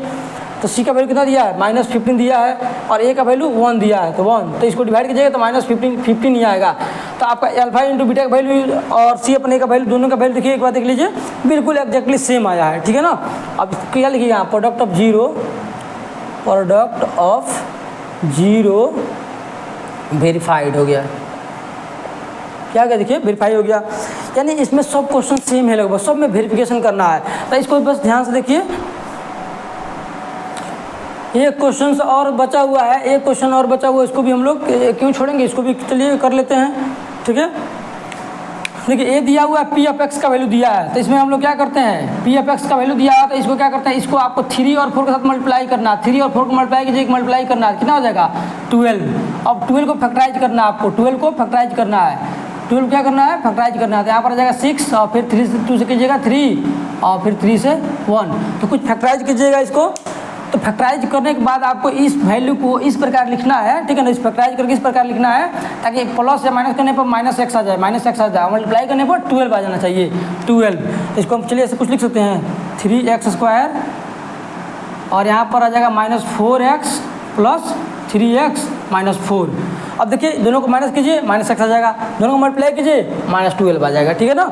तो C का वैल्यू कितना दिया है -15 दिया है, और A का वैल्यू 1 दिया है, तो 1, तो इसको डिवाइड कीजिएगा तो -15 ही आएगा। तो आपका अल्फा इंटू बीटा का वैल्यू और C/a का वैल्यू, दोनों का वैल्यू देखिए एक बार देख लीजिए, बिल्कुल एग्जैक्टली सेम आया है, ठीक है ना। अब क्या लिखिए यहाँ, प्रोडक्ट ऑफ जीरो वेरीफाइड हो गया, क्या गया देखिए वेरीफाई हो गया। यानी इसमें सब क्वेश्चन सेम है लगभग, सब में वेरिफिकेशन करना है। तो इसको बस ध्यान से देखिए, एक क्वेश्चन और बचा हुआ है, एक क्वेश्चन और बचा हुआ है, इसको भी हम लोग क्यों छोड़ेंगे, इसको भी चलिए कर लेते हैं, ठीक है। देखिए ए दिया हुआ है p/x का वैल्यू दिया है, तो इसमें हम लोग क्या करते हैं, p/x का वैल्यू दिया है तो इसको क्या करते हैं, इसको आपको 3 और 4 के साथ मल्टीप्लाई करना है, 3 और 4 को मल्टीप्लाई कीजिए, मल्टीप्लाई करना है, कितना हो जाएगा 12। अब 12 को फैक्टराइज करना है आपको, 12 को फैक्टराइज करना है, 12 क्या करना है फैक्टराइज करना है। तो यहाँ पर आ जाएगा 6 और फिर 3 से 2 से कीजिएगा 3 और फिर 3 से 1, तो कुछ फैक्टराइज कीजिएगा इसको। तो फैक्टराइज करने के बाद आपको इस वैल्यू को इस प्रकार लिखना है, ठीक है ना, इस फैक्टराइज करके इस प्रकार लिखना है ताकि प्लस या माइनस करने पर -x आ जाए, -x आ जाए, मल्टीप्लाई करने पर 12 आ जाना चाहिए, 12। तो इसको हम चलिए ऐसे कुछ लिख सकते हैं 3x² और यहाँ पर आ जाएगा -4x + 3x - 4। अब देखिए दोनों को माइनस कीजिए, -x आ जाएगा, दोनों को मल्टीप्लाई कीजिए, -12 आ जाएगा, ठीक है ना।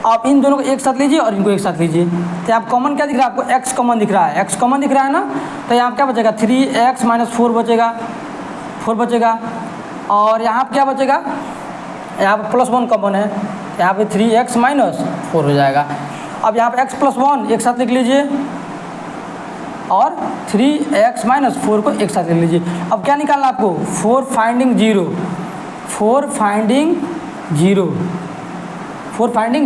आप इन दोनों को एक साथ लीजिए और इनको एक साथ लीजिए, तो आप कॉमन क्या दिख रहा है आपको, x कॉमन दिख रहा है, x कॉमन दिख रहा है ना। तो यहाँ क्या बचेगा 3x - 4 बचेगा, 4 बचेगा, और यहाँ पर क्या बचेगा, यहाँ पर +1 कॉमन है, यहाँ पे 3x - 4 हो जाएगा। अब यहाँ पर x + 1 एक साथ लिख लीजिए और 3x - 4 को एक साथ लिख लीजिए। अब क्या निकालना आपको, 4 फाइंडिंग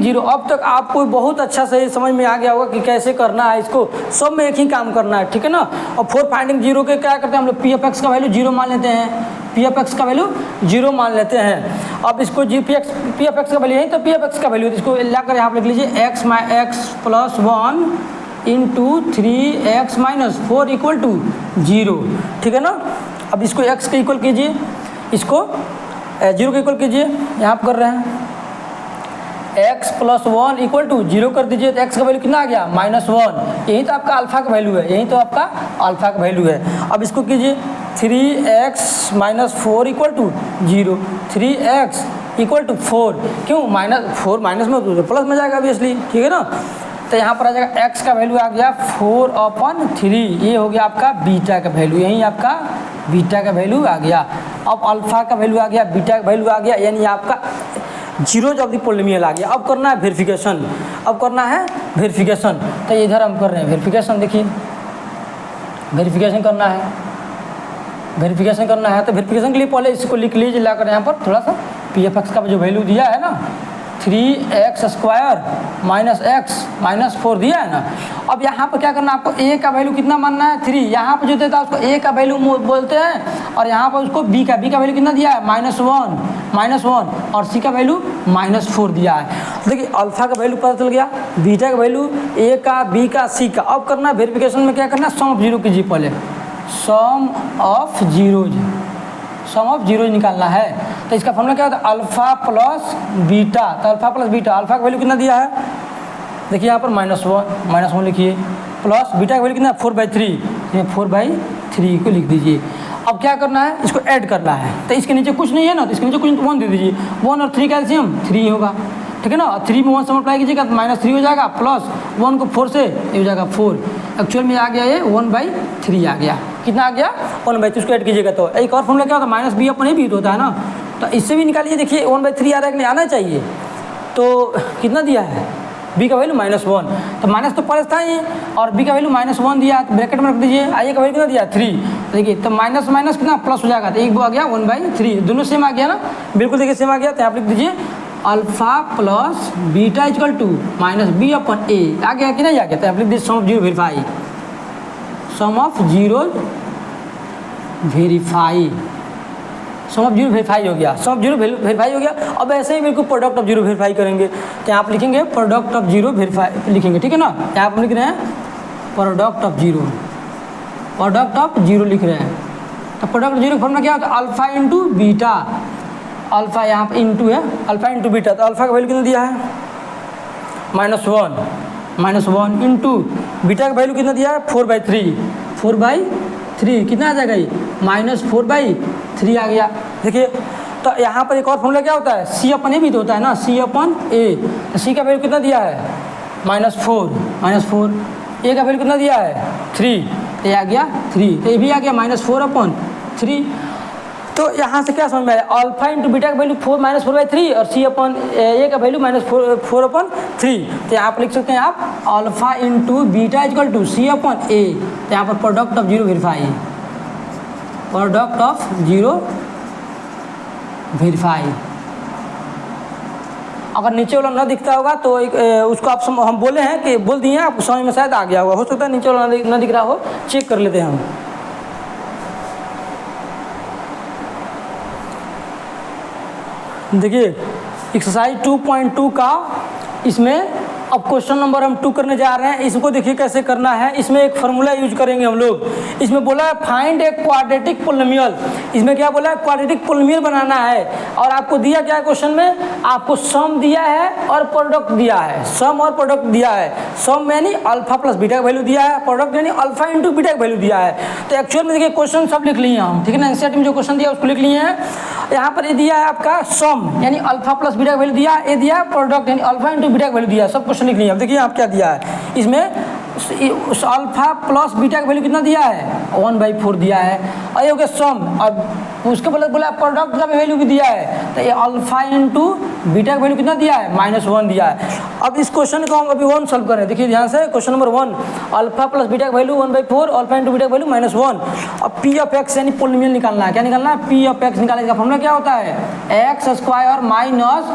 जीरो। अब तक आपको बहुत अच्छा से समझ में आ गया होगा कि कैसे करना है इसको, सब में एक ही काम करना है, ठीक है ना। और 4 फाइंडिंग जीरो के क्या करते हैं हम लोग, p/x का वैल्यू 0 मान लेते हैं, p/x का वैल्यू 0 मान लेते हैं। अब इसको p/x का वैल्यू है तो p/x का वैल्यू, इसको लाकर यहाँ पर लिख लीजिए x + 1 × 3x - 4 = 0, ठीक है ना। अब इसको x के इक्वल कीजिए, इसको 0 के इक्वल कीजिए, यहाँ पर कर रहे हैं x + 1 = 0 कर दीजिए, तो x का वैल्यू कितना आ गया -1, यही तो आपका अल्फा का वैल्यू है, यही तो आपका अल्फा का वैल्यू है। अब इसको कीजिए 3x - 4 = 0, 3x = 4, क्यों -4 माइनस में तो प्लस में जाएगा ऑब्वियसली, ठीक है ना। तो यहाँ पर आ जाएगा x का वैल्यू आ गया 4/3, ये हो गया आपका बीटा का वैल्यू, यही आपका बीटा का वैल्यू आ गया। अब अल्फा का वैल्यू आ गया, बीटा का वैल्यू आ गया, यानी आपका जीरोज ऑफ द पॉलिनोमियल आ गया। अब करना है वेरिफिकेशन, तो इधर हम कर रहे हैं वेरिफिकेशन। देखिए वेरिफिकेशन करना है, वेरिफिकेशन करना है तो वेरिफिकेशन के लिए पहले इसको लिख लीजिए, लाकर यहाँ पर थोड़ा सा पी एफ एक्स का जो वैल्यू दिया है ना 3x² माइनस एक्स माइनस 4 दिया है ना। अब यहाँ पर क्या करना है आपको, a का वैल्यू कितना मानना है 3, यहाँ पर जो देता है उसको a का वैल्यू बोलते हैं और यहाँ पर उसको b का वैल्यू कितना दिया है -1 और c का वैल्यू -4 दिया है। देखिए अल्फा का वैल्यू पता चल गया, बीटा का वैल्यू a का b का c का। अब करना है वेरिफिकेशन में क्या करना है, सम ऑफ जीरो कीजिए, पहले सम ऑफ जीरोज निकालना है। तो इसका फॉर्मूला क्या होता है, अल्फा प्लस बीटा। तो अल्फा प्लस बीटा, अल्फा का वैल्यू कितना दिया है, देखिए यहाँ पर -1 लिखिए, प्लस बीटा का वैल्यू कितना 4/3, 4/3 को लिख दीजिए। अब क्या करना है, इसको ऐड करना है। तो इसके नीचे कुछ नहीं है ना, तो इसके नीचे कुछ 1 दे दीजिए, 1 और 3 का एलसीएम 3 होगा, ठीक है ना। 3 में 1 से मल्टीप्लाई कीजिएगा तो -3 हो जाएगा, प्लस 1 को 4 से ये हो जाएगा 4। एक्चुअल में आ गया ये 1/3 आ गया, कितना आ गया 1/3, उसको ऐड कीजिएगा। तो एक और फॉर्मूला क्या होता है, -b/a होता है ना, तो इससे भी निकालिए। देखिए 1/3 आ रहा है कि नहीं, आना चाहिए। तो कितना दिया है, b का वैल्यू -1, तो माइनस तो प्लस था ही और b का वैल्यू -1 दिया, तो ब्रैकेट में रख दीजिए। a का वैल्यू कितना दिया 3, देखिए तो माइनस माइनस कितना प्लस हो जाएगा, तो एक वो आ गया 1/3, दोनों सेम आ गया ना, बिल्कुल देखिए सेम आ गया। तो आप लिख दीजिए alpha plus beta equal to -b/a, आ गया कि नहीं आ गया। तो आप लिख दीजिए sum of zero verify, sum of zero verify हो गया, सम ऑफ जीरो वेरीफाई हो गया। अब ऐसे ही बिल्कुल प्रोडक्ट ऑफ जीरो वेरीफाई करेंगे, तो आप लिखेंगे प्रोडक्ट ऑफ जीरो वेरीफाई लिखेंगे, ठीक है ना। यहाँ आप लिख रहे हैं प्रोडक्ट ऑफ जीरो लिख रहे हैं। तो प्रोडक्ट ऑफ जीरो फॉर्मूला क्या होता है, अल्फा इंटू बीटा, अल्फा यहाँ पर इंटू है, अल्फा इंटू बीटा। तो अल्फा का वैल्यू कितना दिया है -1 इंटू बीटा का वैल्यू कितना दिया है 4/3 कितना आ जाएगा ये -4/3 आ गया। देखिए तो यहाँ पर एक और फॉर्मूला क्या होता है, c/a भी तो होता है ना, c/a। तो c का वैल्यू कितना दिया है -4, a का वैल्यू कितना दिया है 3, तो ये आ गया 3, तो ये भी आ गया -4/3। तो यहाँ से क्या समझ में आया, अल्फा इंटू बीटा का वैल्यू -4/3 और c/a का वैल्यू -4/3। तो यहाँ पर लिख सकते हैं आप alpha into beta equal to c/a। तो यहाँ पर प्रोडक्ट ऑफ जीरो वेरीफाई। अगर नीचे वाला ना दिखता होगा तो उसको आप हम बोले हैं कि बोल दिए हैं, आपको समझ में शायद आ गया होगा, हो सकता है नीचे वाला ना दिख रहा हो, चेक कर लेते हैं हम। देखिए एक्सरसाइज 2.2 का इसमें अब क्वेश्चन नंबर हम 2 करने जा रहे हैं। इसको देखिए कैसे करना है, इसमें एक फार्मूला यूज करेंगे हम लोग। इसमें बोला है फाइंड ए क्वाड्रेटिक पोलिनोमियल, इसमें क्या बोला है क्वाड्रेटिक पोलिनोमियल बनाना है। और आपको दिया क्या है क्वेश्चन में, आपको सम दिया है और प्रोडक्ट दिया है, सम और प्रोडक्ट दिया है। सम यानी अल्फा प्लस बीटा का वैल्यू दिया है, प्रोडक्ट यानी अल्फा इंटू बीटा का वैल्यू दिया है। तो एक्चुअल में देखिए क्वेश्चन सब लिख लिए हम, ठीक है ना, एनसीईआरटी में जो क्वेश्चन दिया उसको लिख लिए हैं। यहाँ पर ये दिया है आपका सम यानी अल्फा प्लस बीटा का वैल्यू दिया, ये दिया है प्रोडक्ट यानी अल्फा इंटू बीटा का वैल्यू दिया, सब क्वेश्चन लिख लिए। अब देखिए आप क्या दिया है, इसमें अल्फा प्लस बीटा का वैल्यू कितना दिया है 1/4 दिया है, और ये हो गया सम। अब उसके बोला प्रोडक्ट का वैल्यू भी दिया है, तो ये अल्फा इंटू बीटा का वैल्यू कितना दिया है -1 दिया है। अब इस क्वेश्चन को हम अभी 1 सॉल्व करें, देखिए ध्यान से question number 1, alpha plus beta का वैल्यू 1/4, अल्फा इंटू बीटा का वैल्यू -1। अब पी ऑफ एक्स यानी पोलिनोमियल निकालना है, क्या निकालना है, पी ऑफ एक्स निकालने का फॉर्मूला क्या होता है, x² minus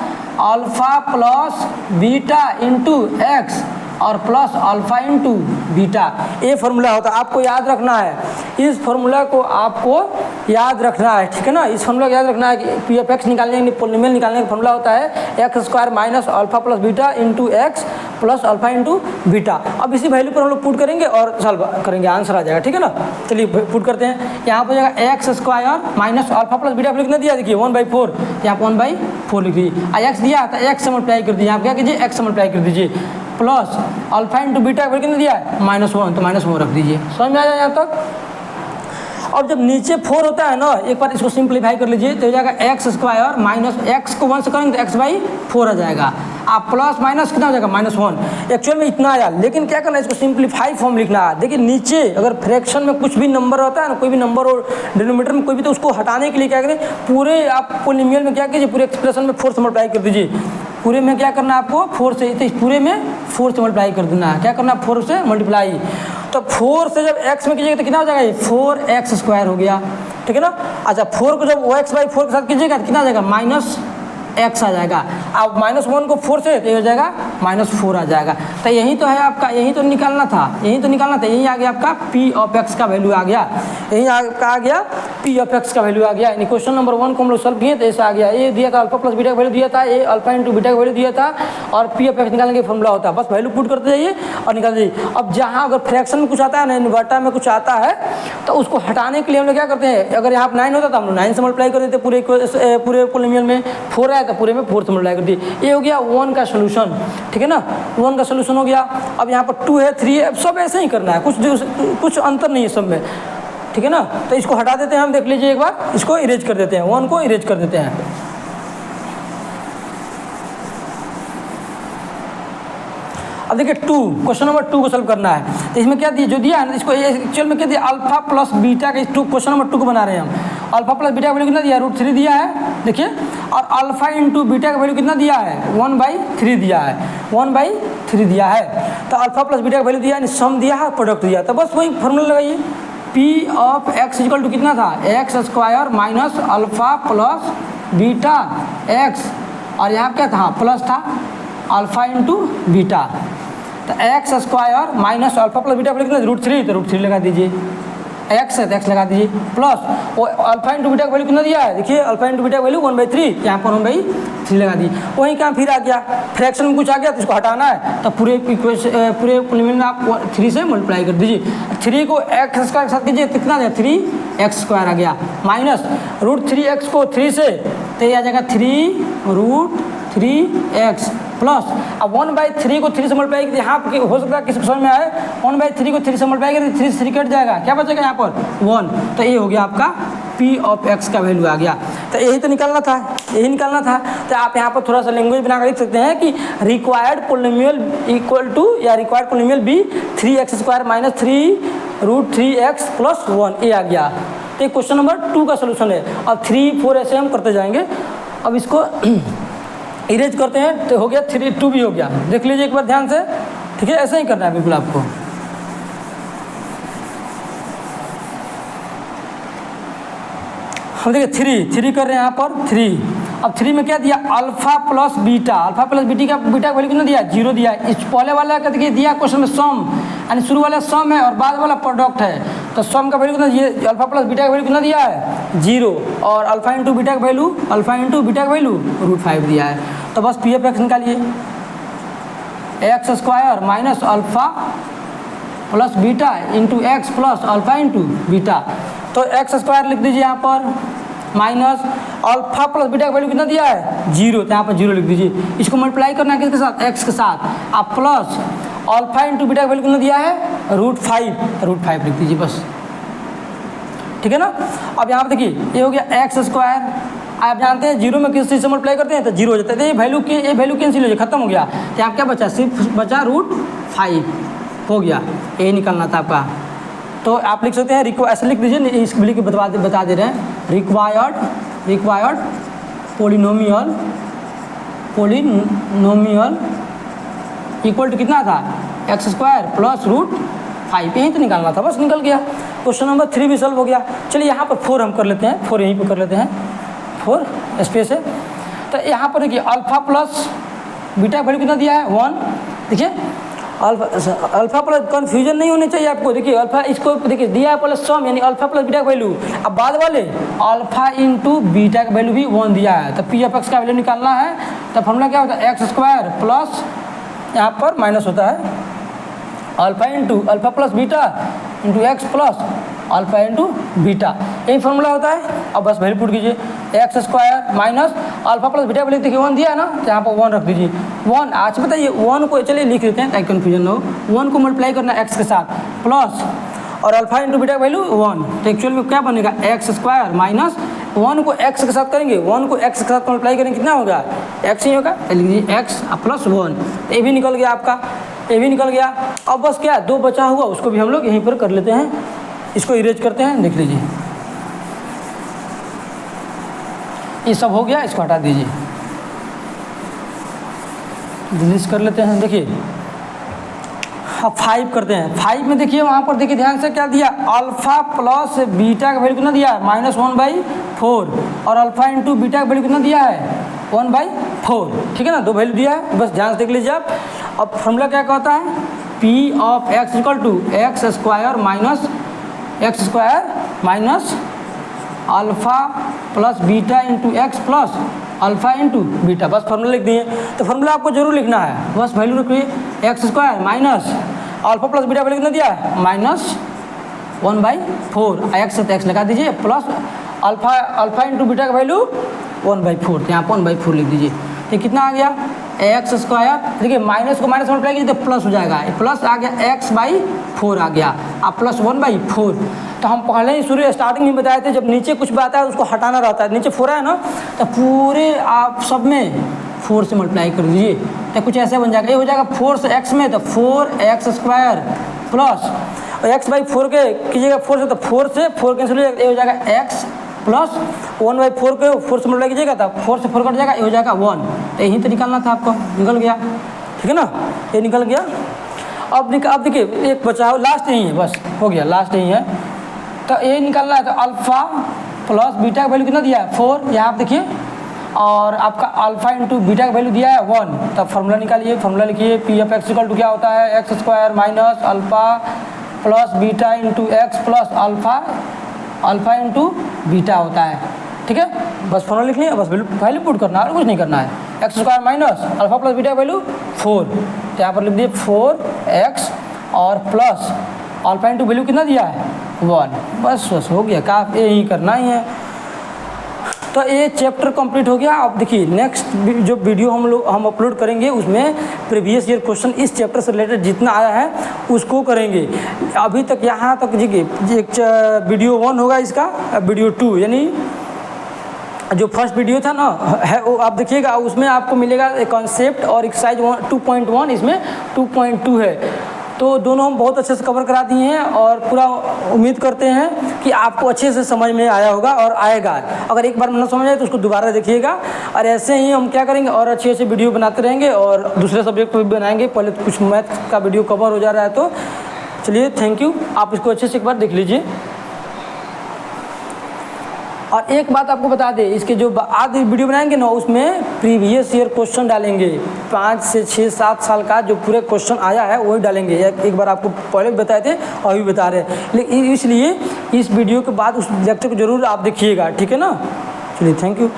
alpha plus beta into x और प्लस अल्फा इंटू बीटा, ये फार्मूला होता है। आपको याद रखना है, इस फार्मूला को आपको याद रखना है, ठीक है ना। इस फार्मूला को याद रखना है कि पी ऑफ एक्स निकालने पोलिनोमियल निकालने का फार्मूला होता है x² minus alpha plus beta into x plus alpha into beta. अब इसी वैल्यू पर हम लोग पुट करेंगे और सॉल्व करेंगे, आंसर आ जाएगा, ठीक है ना। चलिए पुट करते हैं, यहाँ पर जाएगा x² minus alpha plus beta कितना दिया, देखिए 1/4, यहाँ पर 1/4 लिख दीजिए। एक्स दिया था x से मल्टीप्लाई कर दीजिए, यहाँ क्या कीजिए x से मल्टीप्लाई कर दीजिए, प्लस अल्फा इंटू बीटा का कितना दिया है -1, तो -1 रख दीजिए। समझ में आ जाए यहाँ तक। अब जब नीचे 4 होता है ना, एक बार इसको सिंप्लीफाई कर लीजिए, तो हो जाएगा x² माइनस x को 1 से करेंगे तो x/4 आ जाएगा, आप प्लस माइनस कितना हो जाएगा -1। एक्चुअल में इतना आया, लेकिन क्या करना है, इसको सिंप्लीफाई फॉर्म लिखना है। देखिए नीचे अगर फ्रैक्शन में कुछ भी नंबर होता है ना, कोई भी नंबर और डिनोमिनेटर में कोई भी, तो उसको हटाने के लिए क्या करें, पूरे आप पोलिनोमियल में क्या कीजिए, पूरे एक्सप्रेशन में 4 से मल्टीप्लाई कर दीजिए। पूरे में क्या करना है आपको 4 से, तो पूरे में 4 से मल्टीप्लाई कर देना है, क्या करना है 4 से मल्टीप्लाई। तो 4 से जब x में कीजिएगा तो कितना हो जाएगा, ये 4x² हो गया। ठीक है ना। अच्छा 4 को जब x/4 के साथ कीजिएगा तो कितना आ जाएगा, -x आ जाएगा। अब -1 को 4 से तो ये हो जाएगा -4 आ जाएगा। तो यही तो है आपका, यही तो निकालना था, यही आ गया आपका p(x) का वैल्यू आ गया, यही आपका आ गया p(x) का वैल्यू आ गया। यानी क्वेश्चन नंबर 1 को हम लोग सॉल्व किए तो ऐसा आ गया, ये दिया था अल्फा प्लस बीटा का वैल्यू दिया था, ये अल्फा इंटू बीटा का वैल्यू दिया था और p(x) निकालने के फॉर्मूला होता है, बस वैल्यू पुट करते जाइए और निकाल दीजिए। अब जहाँ अगर फ्रैक्शन में कुछ आता है ना, इन्वर्टर में कुछ आता है तो उसको हटाने के लिए हम लोग क्या करते हैं, अगर यहाँ 9 होता तो हम लोग 9 से मल्टीप्लाई कर देते पूरे पोलिनोमियल में, 4 आया तो पूरे में 4 से मल्टीप्लाई कर दिए। ये हो गया 1 का सोल्यूशन, ठीक है ना, 1 का सोल्यूशन हो गया। अब यहाँ पर 2 है, 3 है, सब ऐसे ही करना है, कुछ अंतर नहीं है सब में, ठीक है ना। तो इसको हटा देते हैं हम, देख लीजिए एक बार, इसको इरेज कर देते हैं, 1 को इरेज कर देते हैं। अब देखिए 2, क्वेश्चन नंबर 2 को सॉल्व करना है। तो इसमें क्या दिया, जो दिया है ना, इसको एक्चुअल में क्या दिया, अल्फा प्लस बीटा का, क्वेश्चन नंबर 2 को बना रहे हैं हम। अल्फा प्लस बीटा का वैल्यू कितना दिया, √3 दिया है, देखिए, और अल्फा इंटू बीटा का वैल्यू कितना दिया है, 1/3 दिया है, 1/3 दिया है। तो अल्फा प्लस बीटा का वैल्यू दिया, यानी सम दिया है, प्रोडक्ट दिया, तो बस वही फॉर्मूला लगाइए, p(x) इक्वल टू कितना था, x² minus alpha plus beta x, और यहाँ क्या था, प्लस था अल्फा इंटू बीटा, तो x² minus alpha plus beta कितना, √3, तो √3 लगा दीजिए, x है तो x लगा दीजिए, प्लस वो अल्फा इंटू बीटा का वैल्यू कितना दिया है, देखिए अल्फा इंटू बीटा का वैल्यू 1/3, यहाँ पर 1/3 लगा दी। वही काम फिर आ गया, फ्रैक्शन में कुछ आ गया तो इसको हटाना है, तो पूरे पोलिनोमियल में आप 3 से मल्टीप्लाई कर दीजिए। 3 को x² के साथ कीजिए तो कितना आ जाएगा, 3x² आ गया, माइनस √3x को 3 से तो ये आ जाएगा 3√3x, प्लस अब 1/3 को 3 से मल्टीप्लाई करिए, यहाँ पर हो सकता है किसी समझ में आए, 1/3 को 3 से मल्टीप्लाई करिए, 3 से 3 कट जाएगा, क्या बचेगा यहाँ पर 1, तो ये हो गया आपका p(x) का वैल्यू आ गया। तो यही तो निकालना था, यही निकालना था। तो आप यहाँ पर थोड़ा सा लैंग्वेज बना कर लिख सकते हैं कि रिक्वायर्ड पोलिनोमियल इक्वल टू, या required polynomial be 3x² minus 3√3x plus 1, ये आ गया। तो ये क्वेश्चन नंबर 2 का सोल्यूशन है। अब 3, 4 ऐसे हम करते जाएंगे। अब इसको इरेज करते हैं तो हो गया 3, 2 भी हो गया, देख लीजिए एक बार ध्यान से, ठीक है, ऐसे ही करना है बिल्कुल आपको। हम देखिए 3 कर रहे हैं यहाँ पर 3। अब 3 में क्या दिया, alpha plus beta, alpha plus beta का वैल्यू कितना दिया, 0 दिया है। इस पहले वाला का देखिए दिया क्वेश्चन में सम, यानी शुरू वाला सम है और बाद वाला प्रोडक्ट है, तो सम का वैल्यू कितना, ये अल्फा प्लस बीटा का वैल्यू कितना दिया है, 0, और अल्फा इंटू बीटा का वैल्यू, √5 दिया है। तो बस p(x) निकालिए, x² minus alpha plus beta into x plus alpha into beta, तो x² लिख दीजिए यहाँ पर, माइनस अल्फा प्लस बीटा का वैल्यू कितना दिया है, 0, तो यहाँ पर 0 लिख दीजिए। इसको मल्टीप्लाई करना है किसके साथ, x के साथ, आप प्लस अल्फा इंटू बीटा का वैल्यू कितना दिया है, √5 लिख दीजिए बस, ठीक है ना। अब यहाँ पर देखिए ये हो गया x², आप जानते हैं 0 में किस चीज़ से मल्टीप्लाई करते हैं तो 0 हो जाता है, तो ये वैल्यू कैंसिल हो जाए, खत्म हो गया, तो यहाँ क्या बचा, सिर्फ बचा √5 हो गया, ये निकालना था आपका। तो आप लिख सकते हैं, ऐसे लिख दीजिए, इस लिख के बता दे रहे हैं, रिक्वायर्ड पोलिनोमियल इक्वल टू कितना था, x² प्लस √5, यहीं तो निकालना था, बस निकल गया। क्वेश्चन नंबर 3 भी सॉल्व हो गया। चलिए यहाँ पर 4 हम कर लेते हैं, 4 यहीं पर कर लेते हैं, 4 स्पेस है। तो यहाँ पर देखिए अल्फा प्लस बीटा वैल्यू कितना दिया है, 1, देखिए अल्फा प्लस, कन्फ्यूजन नहीं होनी चाहिए आपको, देखिए अल्फा, इसको देखिए दिया है प्लस सम, यानी अल्फा प्लस बीटा का वैल्यू, अब बाद वाले अल्फा इंटू बीटा का वैल्यू भी 1 दिया है, तो p(x) का वैल्यू निकालना है, तो फॉर्मूला क्या होता है, x² प्लस यहाँ पर माइनस होता है alpha plus beta into x plus alpha into beta, यही फॉर्मूला होता है। अब बस वैल्यू पुट कीजिए, x² minus alpha plus beta value देखिए 1 दिया है ना, तो यहाँ पर 1 रख दीजिए, 1। आज बताइए 1 को, चलिए लिख देते हैं ताकि कन्फ्यूजन ना हो, 1 को मल्टीप्लाई करना है x के साथ, प्लस और अल्फा इंटू बीटा वैल्यू 1, तो एक्चुअल में क्या बनेगा, x² माइनस 1 को x के साथ करेंगे, 1 को x के साथ मल्टीप्लाई करेंगे, कितना होगा, x ही होगा, लिख दीजिए x प्लस 1, ये भी निकल गया आपका, ये भी निकल गया। अब बस क्या 2 बचा हुआ, उसको भी हम लोग यहीं पर कर लेते हैं, इसको इरेज करते हैं, देख लीजिए ये सब हो गया, इसको हटा दीजिए, डिलीट कर लेते हैं। देखिए अब 5 करते हैं। 5 में देखिए वहाँ पर देखिए ध्यान से क्या दिया, अल्फ़ा प्लस बीटा का वैल्यू कितना दिया है, -1/4 और अल्फ़ा इंटू बीटा का वैल्यू कितना दिया है, 1/4। ठीक है ना, 2 वैल्यू दिया है, बस ध्यान से देख लीजिए आप। अब फॉर्मूला क्या कहता है, P of x equal to x square minus alpha plus beta into x plus alpha into beta, बस फॉर्मूला लिख दिए। तो फॉर्मूला आपको जरूर लिखना है, बस वैल्यू रखिए, x square minus alpha plus beta value कितना दिया है, -1/4, एक्स तो एक्स लगा दीजिए, प्लस अल्फ़ा इंटू बीटा का वैल्यू 1/4, तो यहाँ पर 1/4 लिख दीजिए। तो कितना आ गया, एक्स स्क्वायर, देखिए माइनस को माइनस मल्टीप्लाई कीजिए तो प्लस हो जाएगा, प्लस आ गया x/4 आ गया, अब प्लस 1/4। तो हम पहले ही शुरू स्टार्टिंग में बताए थे, जब नीचे कुछ भी आता है उसको हटाना रहता है, नीचे 4 है ना, तो पूरे आप सब में 4 से मल्टीप्लाई कर दीजिए, तो कुछ ऐसे बन जाएगा, ये हो जाएगा 4 से x में, तो 4x स्क्वायर प्लस x/4 के कीजिएगा 4 से, तो 4 से 4 कैंसिल हो जाएगा, ये हो जाएगा x प्लस 1/4 के 4 से मल्टीप्लाई कीजिएगा तो 4 से 4 कट जाएगा, ये हो जाएगा 1। तो यहीं तो निकालना था आपको, निकल गया, ठीक है ना, ये निकल गया। अब देखिए एक बचा हो, लास्ट यही है, बस हो गया, लास्ट यही है। तो ये निकालना है, तो अल्फ़ा प्लस बीटा का वैल्यू कितना दिया है, 4, यहाँ आप देखिए, और आपका अल्फ़ा इंटू बीटा का वैल्यू दिया है 1। तब फार्मूला निकालिए, फार्मूला लिखिए, P of x equal to क्या होता है, x square minus alpha plus beta into x plus alpha into beta होता है। ठीक है, बस फॉर्मूला लिख लिया, बस वैल्यू पुट करना है और कुछ नहीं करना है। X square minus alpha plus beta का वैल्यू 4, तो यहाँ पर लिख दिए 4x और प्लस अल्फ़ा इंटू वैल्यू कितना दिया है 1, बस हो गया, काफ़ी यही करना ही है। तो ये चैप्टर कंप्लीट हो गया। अब देखिए नेक्स्ट जो वीडियो हम अपलोड करेंगे उसमें प्रीवियस ईयर क्वेश्चन इस चैप्टर से रिलेटेड जितना आया है उसको करेंगे। अभी तक यहाँ तक देखिए एक वीडियो 1 होगा इसका, वीडियो 2 यानी जो फर्स्ट वीडियो था ना है वो आप देखिएगा, उसमें आपको मिलेगा कॉन्सेप्ट और एक्सरसाइज 2.1, इसमें 2.2 है। तो दोनों हम बहुत अच्छे से कवर करा दिए हैं और पूरा उम्मीद करते हैं कि आपको अच्छे से समझ में आया होगा और आएगा। अगर एक बार न समझ आए तो उसको दोबारा देखिएगा, और ऐसे ही हम क्या करेंगे और अच्छे अच्छे वीडियो बनाते रहेंगे और दूसरे सब्जेक्ट पर भी बनाएंगे। पहले तो कुछ मैथ का वीडियो कवर हो जा रहा है, तो चलिए थैंक यू, आप इसको अच्छे से एक बार देख लीजिए। और एक बात आपको बता दें, इसके जो आज वीडियो बनाएंगे ना उसमें प्रीवियस ईयर क्वेश्चन डालेंगे, 5 से 6 7 साल का जो पूरे क्वेश्चन आया है वही डालेंगे। एक बार आपको पहले भी बताए थे और अभी बता रहे हैं, लेकिन इसलिए इस वीडियो के बाद उस लेक्चर को जरूर आप देखिएगा, ठीक है ना। चलिए थैंक यू।